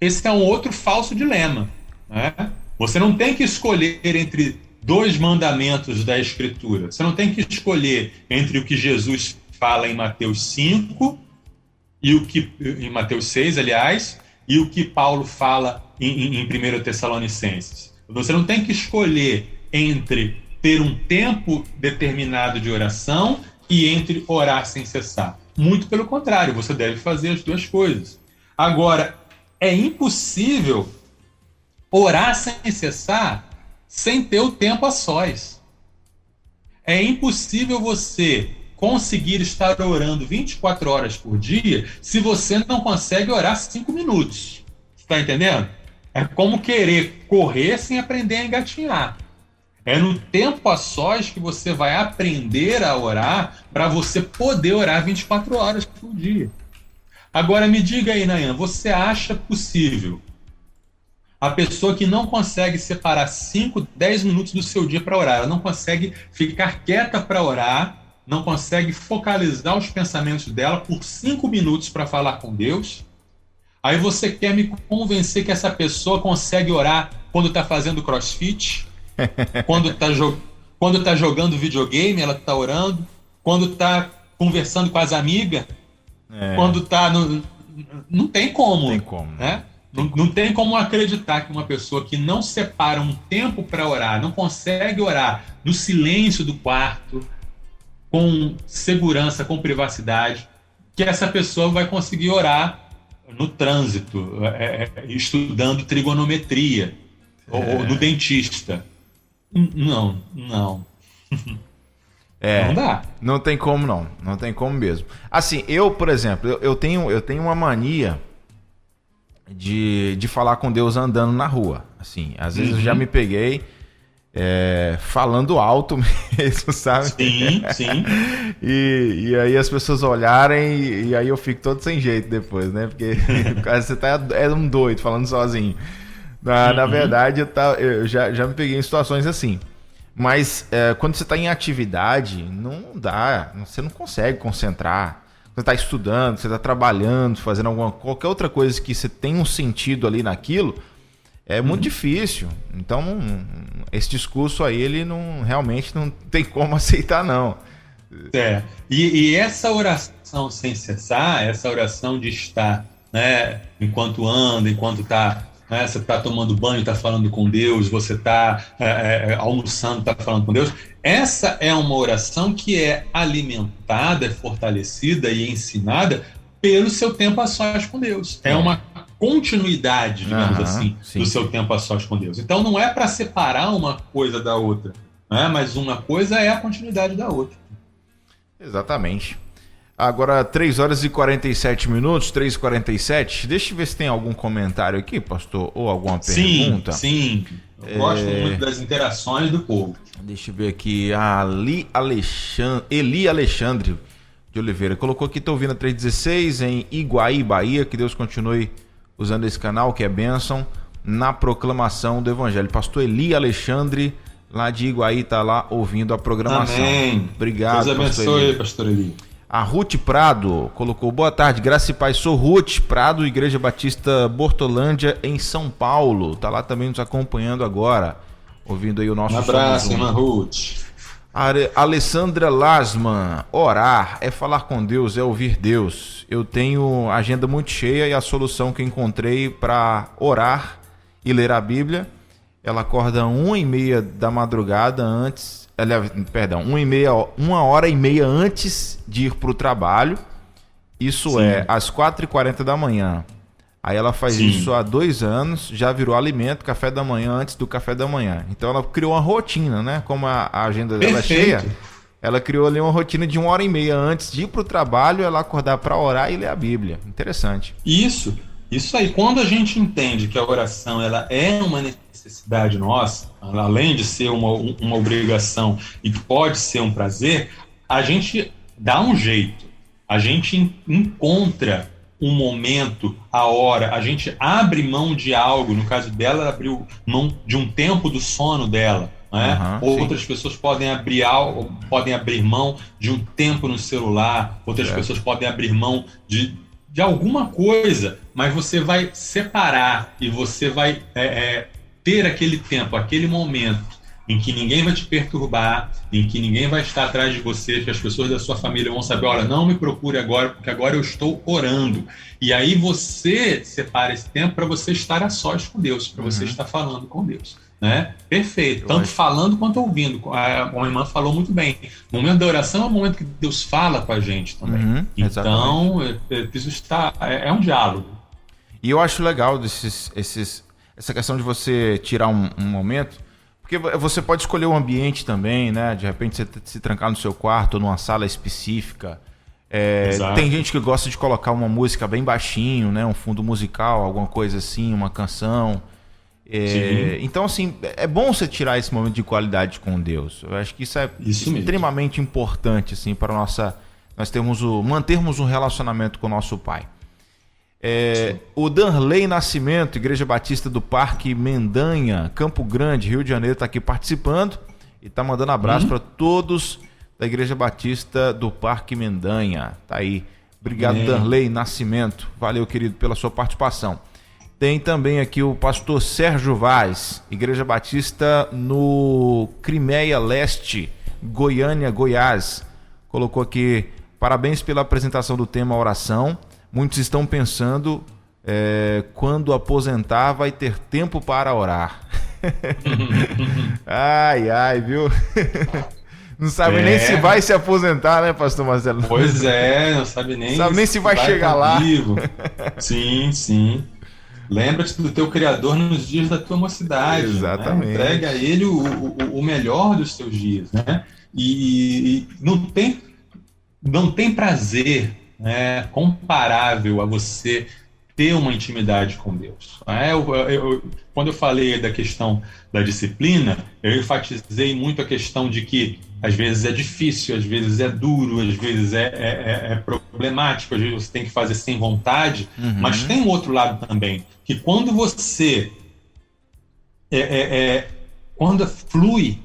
esse é um outro falso dilema, né? Você não tem que escolher entre dois mandamentos da Escritura. Você não tem que escolher entre o que Jesus fala em Mateus 5 e o que em Mateus 6, aliás, e o que Paulo fala em 1 Tessalonicenses. Você não tem que escolher entre ter um tempo determinado de oração e entre orar sem cessar. Muito pelo contrário, você deve fazer as duas coisas. Agora, é impossível orar sem cessar sem ter o tempo a sós. É impossível você conseguir estar orando 24 horas por dia se você não consegue orar 5 minutos. Você está entendendo? É como querer correr sem aprender a engatinhar. É no tempo a sós que você vai aprender a orar para você poder orar 24 horas por dia. Agora me diga aí, Nayan, você acha possível a pessoa que não consegue separar 5, 10 minutos do seu dia para orar, ela não consegue ficar quieta para orar, não consegue focalizar os pensamentos dela por 5 minutos para falar com Deus? Aí você quer me convencer que essa pessoa consegue orar quando está fazendo crossfit, quando está jogando videogame, ela está orando, quando está conversando com as amigas, quando está... Não tem como. Tem como. Né? Não tem como acreditar que uma pessoa que não separa um tempo para orar, não consegue orar no silêncio do quarto, com segurança, com privacidade, que essa pessoa vai conseguir orar no trânsito, estudando trigonometria, ou no dentista. Não. Não dá. Não tem como não. Não tem como mesmo. Assim, eu, por exemplo, eu tenho uma mania de falar com Deus andando na rua. Assim, às vezes eu já me peguei falando alto mesmo, sabe? Sim. E aí as pessoas olharem e aí eu fico todo sem jeito depois, né? Porque você é um doido falando sozinho. Na verdade, eu já me peguei em situações assim. Mas quando você está em atividade, não dá, você não consegue concentrar. Você está estudando, você está trabalhando, fazendo qualquer outra coisa que você tem um sentido ali naquilo, é muito difícil. Então, esse discurso aí, ele realmente não tem como aceitar, não. E essa oração sem cessar, essa oração de estar, né, enquanto anda, enquanto está... Você está tomando banho, está falando com Deus, você está almoçando, está falando com Deus. Essa é uma oração que é alimentada, fortalecida e ensinada pelo seu tempo a sós com Deus. É uma continuidade, digamos assim, do seu tempo a sós com Deus. Então não é para separar uma coisa da outra, né? Mas uma coisa é a continuidade da outra. Exatamente. Agora, 3 horas e 47 minutos, 3h47. Deixa eu ver se tem algum comentário aqui, pastor, ou alguma pergunta. Sim. Eu gosto muito das interações do povo. Deixa eu ver aqui. A Eli Alexandre de Oliveira colocou aqui, estou ouvindo a 316 em Iguaí, Bahia. Que Deus continue usando esse canal, que é bênção, na proclamação do Evangelho. Pastor Eli Alexandre, lá de Iguaí, está lá ouvindo a programação. Amém. Obrigado, Deus abençoe, pastor Eli. A Ruth Prado colocou: boa tarde, graça e paz, sou Ruth Prado, Igreja Batista Bortolândia, em São Paulo. Tá lá também nos acompanhando agora, ouvindo aí o nosso... Um abraço, irmã Ruth. Alessandra Lasman: orar é falar com Deus, é ouvir Deus. Eu tenho agenda muito cheia e a solução que encontrei para orar e ler a Bíblia, ela acorda 1h30 da madrugada antes... Perdão, 1h30 antes de ir para o trabalho. Isso é às 4h40 da manhã. Aí ela faz isso há 2 anos, já virou alimento, café da manhã antes do café da manhã. Então ela criou uma rotina, né? Como a agenda dela é cheia, ela criou ali uma rotina de 1h30 antes de ir para o trabalho, ela acordar para orar e ler a Bíblia. Interessante. Isso aí. Quando a gente entende que a oração ela é uma necessidade nossa, além de ser uma obrigação e que pode ser um prazer, a gente dá um jeito, a gente encontra um momento, a hora, a gente abre mão de algo. No caso dela, ela abriu mão de um tempo do sono dela, né? Outras pessoas podem abrir mão de um tempo no celular, outras pessoas podem abrir mão de alguma coisa, mas você vai separar e você vai ter aquele tempo, aquele momento em que ninguém vai te perturbar, em que ninguém vai estar atrás de você, que as pessoas da sua família vão saber, olha, não me procure agora, porque agora eu estou orando. E aí você separa esse tempo para você estar a sós com Deus, para você estar falando com Deus. Né? Perfeito, tanto falando quanto ouvindo. A irmã falou muito bem. O momento da oração é o momento que Deus fala com a gente também. Então, preciso estar. É um diálogo. E eu acho legal essa questão de você tirar um momento, porque você pode escolher o ambiente também, né? De repente você se trancar no seu quarto ou numa sala específica. Tem gente que gosta de colocar uma música bem baixinho, né? Um fundo musical, alguma coisa assim, uma canção. Então, assim, é bom você tirar esse momento de qualidade com Deus. Eu acho que isso é extremamente importante, assim, para nós mantermos um relacionamento com o nosso Pai. O Danley Nascimento, Igreja Batista do Parque Mendanha, Campo Grande, Rio de Janeiro, está aqui participando e está mandando abraço para todos da Igreja Batista do Parque Mendanha. Tá aí. Obrigado, Danley Nascimento. Valeu, querido, pela sua participação. Tem também aqui o pastor Sérgio Vaz, Igreja Batista no Crimeia Leste, Goiânia, Goiás. Colocou aqui, parabéns pela apresentação do tema oração. Muitos estão pensando, quando aposentar vai ter tempo para orar. Ai, viu? Não sabe nem se vai se aposentar, né, pastor Marcelo? Pois não sabe nem se vai chegar lá. Vivo. Sim. Lembra-te do teu Criador nos dias da tua mocidade. Exatamente. Né? Entregue a Ele o melhor dos teus dias. Né? E não tem prazer, né, comparável a você ter uma intimidade com Deus. Quando eu falei da questão da disciplina, eu enfatizei muito a questão de que às vezes é difícil, às vezes é duro, às vezes é problemático, às vezes você tem que fazer sem vontade, mas tem um outro lado também, que quando você quando flui,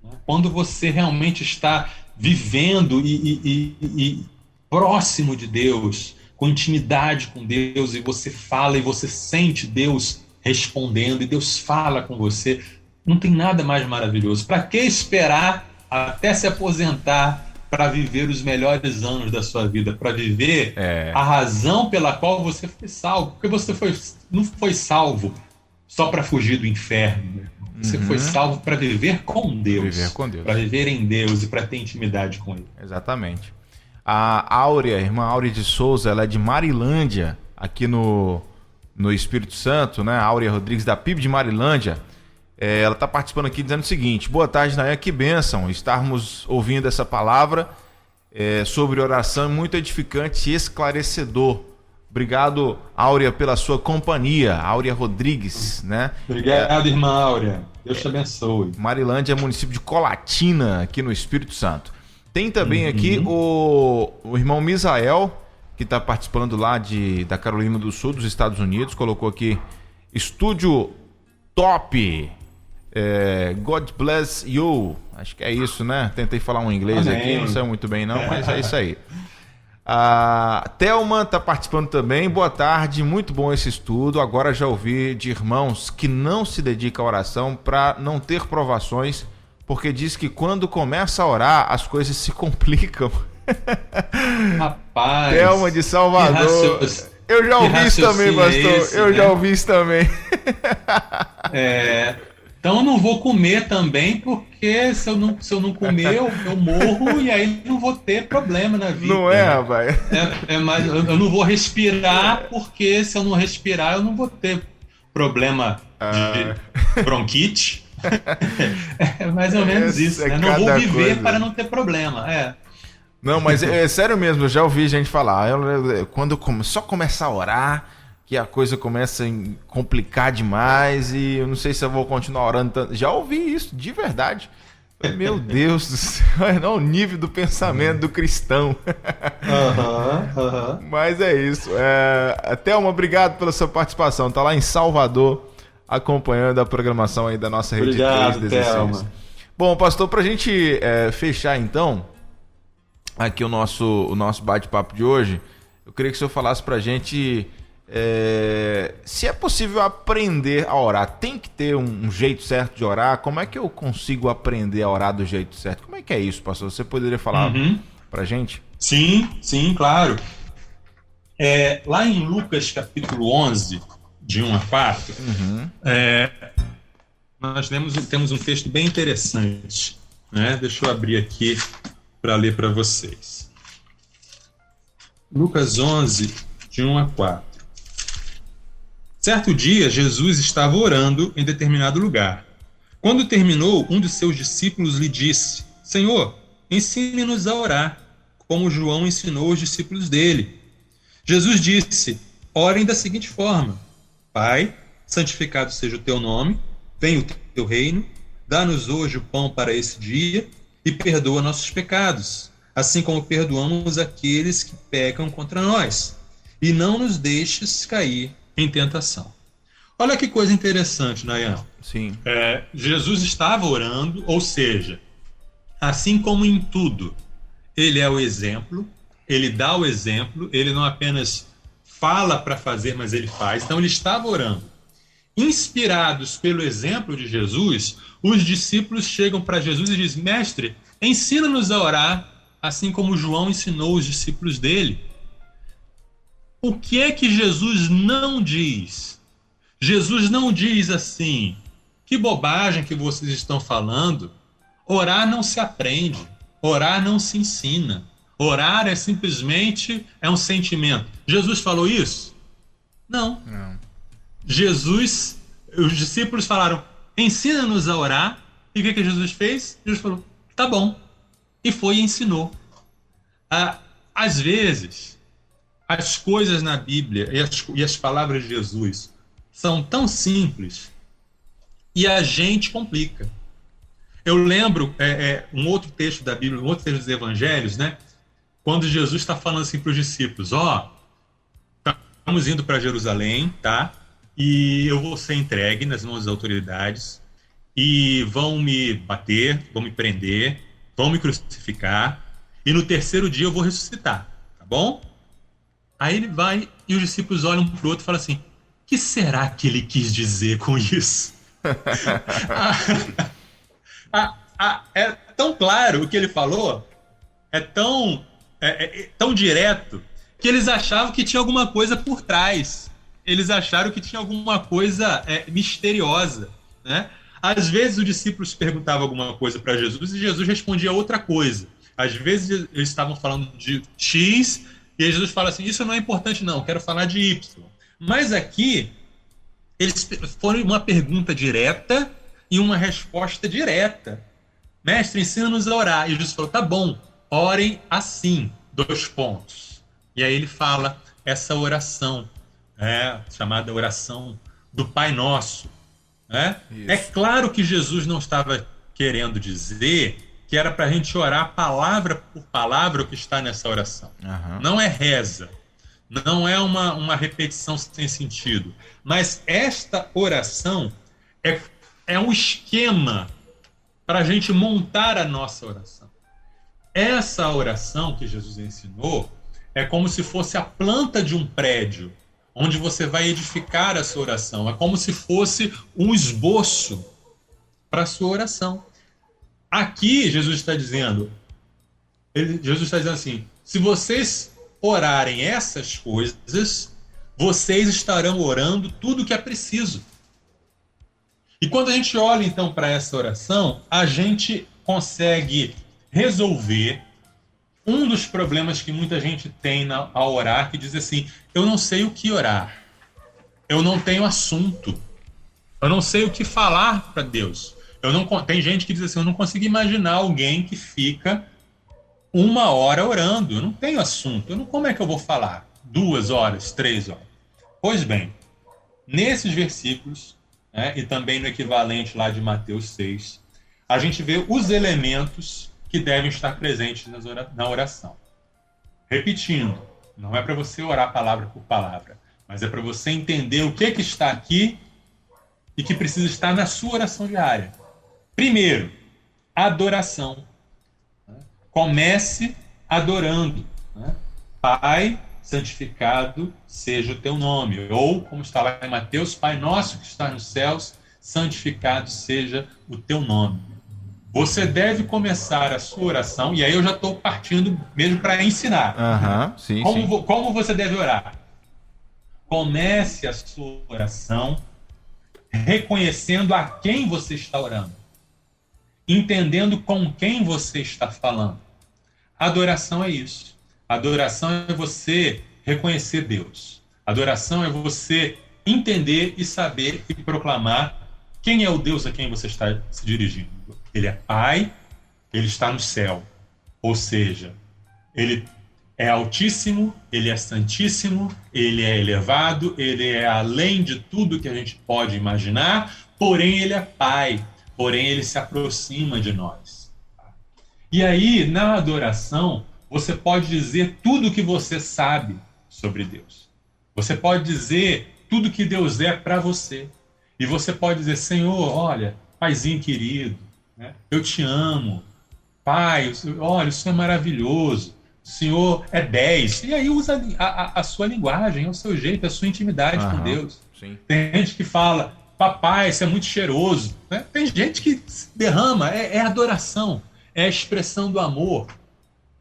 né, quando você realmente está vivendo e próximo de Deus, com intimidade com Deus, e você fala e você sente Deus respondendo, e Deus fala com você, não tem nada mais maravilhoso. Para que esperar até se aposentar para viver os melhores anos da sua vida, para viver a razão pela qual você foi salvo? Porque você não foi salvo só para fugir do inferno. Você foi salvo para viver com Deus. Para viver em Deus e para ter intimidade com Ele. Exatamente. A irmã Áurea de Souza, ela é de Marilândia, aqui no Espírito Santo, né? A Áurea Rodrigues, da PIB de Marilândia. Ela está participando aqui dizendo o seguinte: boa tarde, Nayan, que bênção estarmos ouvindo essa palavra sobre oração, muito edificante e esclarecedor. Obrigado, Áurea, pela sua companhia. Áurea Rodrigues, né? Obrigado, irmã Áurea. Deus te abençoe. Marilândia é município de Colatina, aqui no Espírito Santo. Tem também aqui o irmão Misael, que está participando lá da Carolina do Sul, dos Estados Unidos. Colocou aqui, estúdio top. God bless you. Acho que é isso, né? Tentei falar um inglês aqui, não saiu muito bem não, mas é isso aí. A Thelma está participando também. Boa tarde, muito bom esse estudo. Agora já ouvi de irmãos que não se dedicam à oração para não ter provações, porque diz que quando começa a orar as coisas se complicam. Rapaz, Thelma de Salvador. Eu já ouvi isso também, pastor. Eu já ouvi isso também. Então eu não vou comer também, porque se eu não comer, eu morro e aí não vou ter problema na vida. Não é, rapaz? Mas eu não vou respirar, porque se eu não respirar, eu não vou ter problema de bronquite. É mais ou menos isso, né? Não vou viver para não ter problema. Não, mas é sério mesmo, eu já ouvi gente falar. Quando só começar a orar, que a coisa começa a complicar demais e eu não sei se eu vou continuar orando tanto. Já ouvi isso, de verdade. Meu Deus do céu, é o nível do pensamento do cristão. Mas é isso. Thelma, obrigado pela sua participação. Tá lá em Salvador, acompanhando a programação aí da nossa rede. Obrigado, 3 Thelma. Bom, pastor, pra gente fechar então aqui o nosso bate-papo de hoje, eu queria que o senhor falasse pra gente se é possível aprender a orar. Tem que ter um jeito certo de orar? Como é que eu consigo aprender a orar do jeito certo? Como é que é isso, pastor? Você poderia falar pra gente? Sim, claro. Lá em Lucas capítulo 11, de 1 a 4, nós temos um texto bem interessante, né? Deixa eu abrir aqui para ler para vocês. Lucas 11, de 1 a 4. Certo dia, Jesus estava orando em determinado lugar. Quando terminou, um dos seus discípulos lhe disse: Senhor, ensine-nos a orar, como João ensinou os discípulos dele. Jesus disse: orem da seguinte forma: Pai, santificado seja o teu nome, venha o teu reino, dá-nos hoje o pão para esse dia e perdoa nossos pecados, assim como perdoamos aqueles que pecam contra nós. E não nos deixes cair em tentação. Olha que coisa interessante, Nayan. Sim. Jesus estava orando, ou seja, assim como em tudo, ele é o exemplo, ele dá o exemplo, ele não apenas fala para fazer, mas ele faz. Então ele estava orando. Inspirados pelo exemplo de Jesus, os discípulos chegam para Jesus e dizem: Mestre, ensina-nos a orar, assim como João ensinou os discípulos dele. O que é que Jesus não diz? Jesus não diz assim: que bobagem que vocês estão falando. Orar não se aprende, orar não se ensina. Orar é simplesmente um sentimento. Jesus falou isso? Não. Jesus, os discípulos falaram: ensina-nos a orar. E o que Jesus fez? Jesus falou: tá bom. E foi e ensinou. Às vezes, as coisas na Bíblia e as palavras de Jesus são tão simples e a gente complica. Eu lembro um outro texto da Bíblia, um outro texto dos Evangelhos, né? Quando Jesus está falando assim para os discípulos: estamos indo para Jerusalém, tá? E eu vou ser entregue nas mãos das autoridades e vão me bater, vão me prender, vão me crucificar e no terceiro dia eu vou ressuscitar, tá bom? Aí ele vai e os discípulos olham para o outro e falam assim: o que será que ele quis dizer com isso? É tão claro o que ele falou, é tão direto, que eles achavam que tinha alguma coisa por trás. Eles acharam que tinha alguma coisa misteriosa, né? Às vezes os discípulos perguntavam alguma coisa para Jesus e Jesus respondia outra coisa. Às vezes eles estavam falando de X e Jesus fala assim: isso não é importante não, quero falar de Y. Mas aqui eles foram uma pergunta direta e uma resposta direta. Mestre, ensina-nos a orar. E Jesus falou: tá bom, orem assim, 2 pontos. E aí ele fala essa oração, chamada oração do Pai Nosso. É claro que Jesus não estava querendo dizer que era para a gente orar palavra por palavra o que está nessa oração. Não é reza, não é uma repetição sem sentido. Mas esta oração é um esquema para a gente montar a nossa oração. Essa oração que Jesus ensinou é como se fosse a planta de um prédio, onde você vai edificar a sua oração. É como se fosse um esboço para a sua oração. Aqui, Jesus está dizendo assim: se vocês orarem essas coisas, vocês estarão orando tudo o que é preciso. E quando a gente olha, então, para essa oração, a gente consegue resolver um dos problemas que muita gente tem ao orar, que diz assim: eu não sei o que orar, eu não tenho assunto, eu não sei o que falar para Deus. Tem gente que diz assim: eu não consigo imaginar alguém que fica 1 hora orando, eu não tenho assunto, como é que eu vou falar 2 horas, 3 horas? Pois bem, nesses versículos, e também no equivalente lá de Mateus 6, a gente vê os elementos que devem estar presentes na oração. Repetindo, não é para você orar palavra por palavra, mas é para você entender o que está aqui e que precisa estar na sua oração diária. Primeiro, adoração. Comece adorando. Pai, santificado seja o teu nome. Ou, como está lá em Mateus, Pai nosso que está nos céus, santificado seja o teu nome. Você deve começar a sua oração, e aí eu já estou partindo mesmo para ensinar. Sim, Como você deve orar? Comece a sua oração reconhecendo a quem você está orando, entendendo com quem você está falando. Adoração é isso. Adoração é você reconhecer Deus. Adoração é você entender e saber e proclamar quem é o Deus a quem você está se dirigindo. Ele é Pai, Ele está no céu. Ou seja, Ele é altíssimo, Ele é santíssimo, Ele é elevado, Ele é além de tudo que a gente pode imaginar, porém Ele é Pai, porém Ele se aproxima de nós. E aí, na adoração, você pode dizer tudo o que você sabe sobre Deus. Você pode dizer tudo que Deus é para você. E você pode dizer, Senhor, olha, Paizinho querido, né? Eu te amo. Pai, olha, o Senhor é maravilhoso. O Senhor é 10. E aí usa a sua linguagem, o seu jeito, a sua intimidade com Deus. Sim. Tem gente que fala, papai, você é muito cheiroso. Né? Tem gente que derrama, é adoração, é a expressão do amor.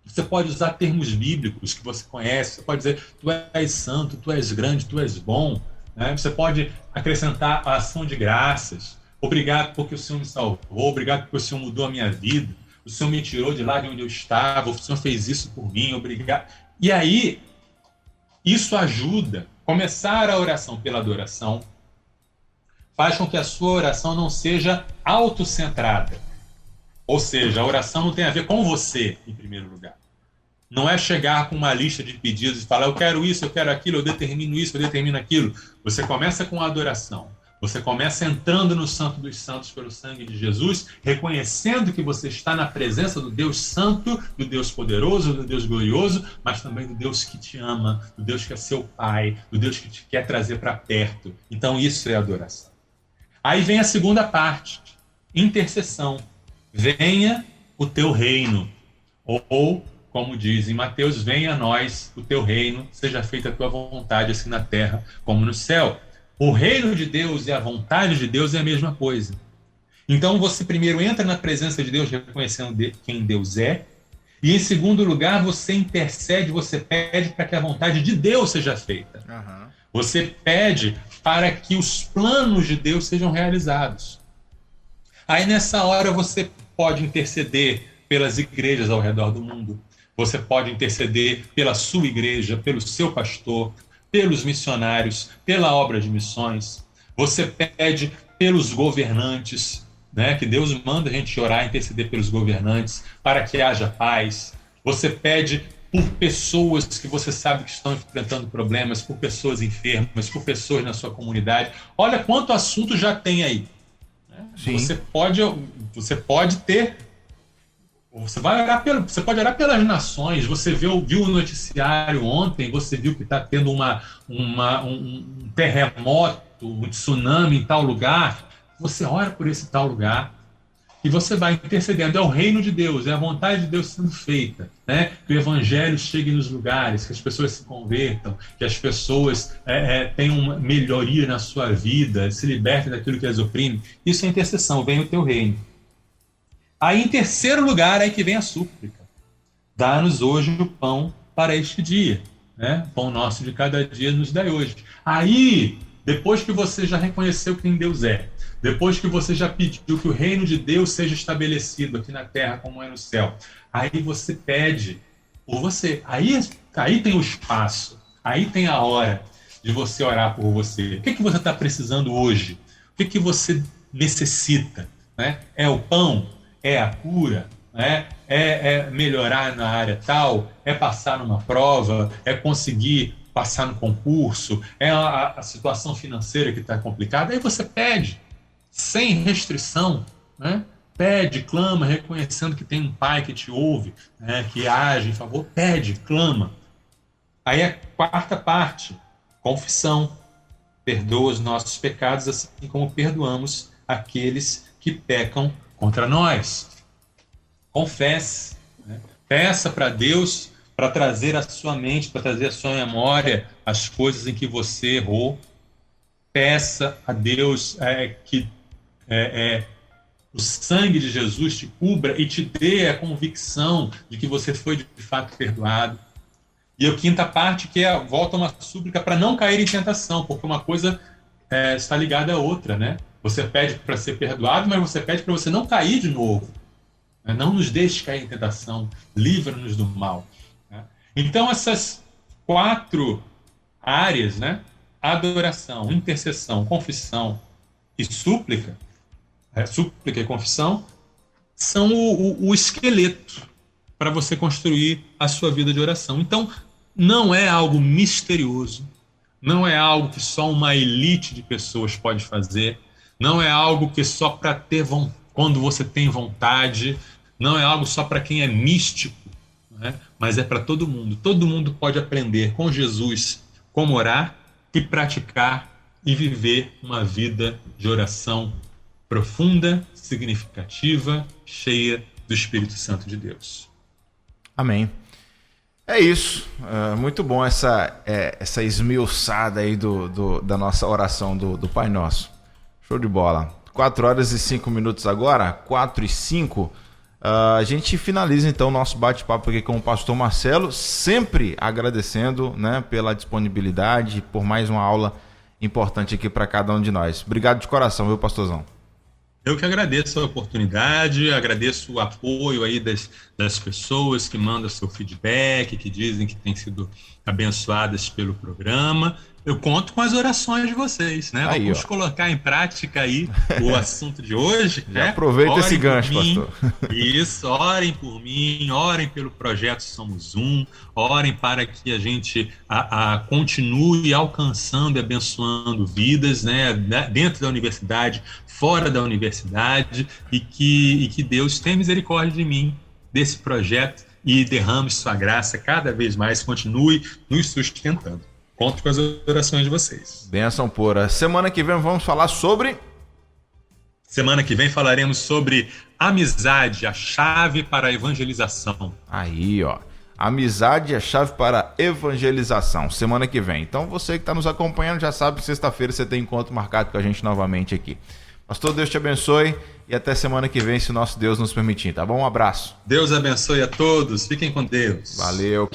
Você pode usar termos bíblicos que você conhece, você pode dizer, tu és santo, tu és grande, tu és bom. Né? Você pode acrescentar a ação de graças. Obrigado porque o Senhor me salvou, obrigado porque o Senhor mudou a minha vida, o Senhor me tirou de lá de onde eu estava, o Senhor fez isso por mim, obrigado. E aí, isso ajuda. Começar a oração pela adoração faz com que a sua oração não seja autocentrada. Ou seja, a oração não tem a ver com você, em primeiro lugar. Não é chegar com uma lista de pedidos e falar, eu quero isso, eu quero aquilo, eu determino isso, eu determino aquilo. Você começa com a adoração. Você começa entrando no Santo dos Santos pelo sangue de Jesus, reconhecendo que você está na presença do Deus Santo, do Deus Poderoso, do Deus Glorioso, mas também do Deus que te ama, do Deus que é seu Pai, do Deus que te quer trazer para perto. Então isso é adoração. Aí vem a segunda parte, intercessão. Venha o teu reino, ou como diz em Mateus, venha a nós o teu reino, seja feita a tua vontade, assim na terra como no céu. O reino de Deus e a vontade de Deus é a mesma coisa. Então você primeiro entra na presença de Deus, reconhecendo quem Deus é, e em segundo lugar você intercede, você pede para que a vontade de Deus seja feita. Você pede para que os planos de Deus sejam realizados. Aí nessa hora você pode interceder pelas igrejas ao redor do mundo. Você pode interceder pela sua igreja, pelo seu pastor, pelos missionários, pela obra de missões. Você pede pelos governantes, né? Que Deus manda a gente orar e interceder pelos governantes para que haja paz. Você pede por pessoas que você sabe que estão enfrentando problemas, por pessoas enfermas, por pessoas na sua comunidade. Olha quanto assunto já tem aí. Sim. Você pode ter... Você pode orar pelas nações. Você viu o noticiário ontem, você viu que está tendo um terremoto, um tsunami em tal lugar. Você ora por esse tal lugar e você vai intercedendo. É o reino de Deus, é a vontade de Deus sendo feita, né? Que o evangelho chegue nos lugares, que as pessoas se convertam, que as pessoas tenham uma melhoria na sua vida, se libertem daquilo que as oprime. Isso é intercessão, vem o teu reino. Aí, em terceiro lugar, aí que vem a súplica. Dá-nos hoje o pão para este dia. Né? Pão nosso de cada dia nos dai hoje. Aí, depois que você já reconheceu quem Deus é, depois que você já pediu que o reino de Deus seja estabelecido aqui na terra como é no céu, aí você pede por você. Aí tem o espaço, aí tem a hora de você orar por você. O que você está precisando hoje? O que você necessita? Né? É o pão? É a cura, né? É melhorar na área tal, é passar numa prova, é conseguir passar no concurso, é a situação financeira que está complicada. Aí você pede, sem restrição, né? Pede, clama, reconhecendo que tem um pai que te ouve, né? Que age em favor, pede, clama. Aí a quarta parte, confissão. Perdoa os nossos pecados, assim como perdoamos aqueles que pecam contra nós. Confesse, né? Peça para Deus para trazer à sua mente, para trazer à sua memória as coisas em que você errou. Peça a Deus que o sangue de Jesus te cubra e te dê a convicção de que você foi de fato perdoado. E a quinta parte, que volta uma súplica para não cair em tentação, porque uma coisa está ligada à outra, né? Você pede para ser perdoado, mas você pede para você não cair de novo. Né? Não nos deixe cair em tentação, livra-nos do mal. Né? Então, essas 4 áreas, né? Adoração, intercessão, confissão e súplica, súplica e confissão, são o esqueleto para você construir a sua vida de oração. Então, não é algo misterioso, não é algo que só uma elite de pessoas pode fazer, não é algo que só para ter quando você tem vontade, não é algo só para quem é místico, né? Mas é para todo mundo. Todo mundo pode aprender com Jesus como orar e praticar e viver uma vida de oração profunda, significativa, cheia do Espírito Santo de Deus. Amém. É isso. Muito bom essa esmiuçada aí da nossa oração do Pai Nosso. Show de bola. 4 horas e 5 minutos agora, 4 e 5. A gente finaliza então o nosso bate-papo aqui com o pastor Marcelo, sempre agradecendo, né, pela disponibilidade, por mais uma aula importante aqui para cada um de nós. Obrigado de coração, viu, pastorzão? Eu que agradeço a oportunidade, agradeço o apoio aí das pessoas que mandam seu feedback, que dizem que têm sido abençoadas pelo programa. Eu conto com as orações de vocês, né? Aí, vamos colocar em prática aí o assunto de hoje. Já né? aproveita esse gancho, pastor. Isso, orem por mim, orem pelo projeto Somos Um, orem para que a gente continue alcançando e abençoando vidas, né? Dentro da universidade, fora da universidade, e que Deus tenha misericórdia de mim, desse projeto, e derrame sua graça cada vez mais, continue nos sustentando. Conto com as orações de vocês. Bênção pura. Semana que vem vamos falar sobre... Semana que vem falaremos sobre amizade, a chave para a evangelização. Aí, ó. Amizade é a chave para a evangelização. Semana que vem. Então você que está nos acompanhando já sabe que sexta-feira você tem encontro marcado com a gente novamente aqui. Pastor, Deus te abençoe e até semana que vem, se o nosso Deus nos permitir, tá bom? Um abraço. Deus abençoe a todos. Fiquem com Deus. Valeu.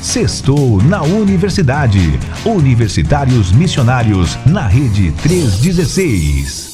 Sextou na Universidade. Universitários Missionários na Rede 316.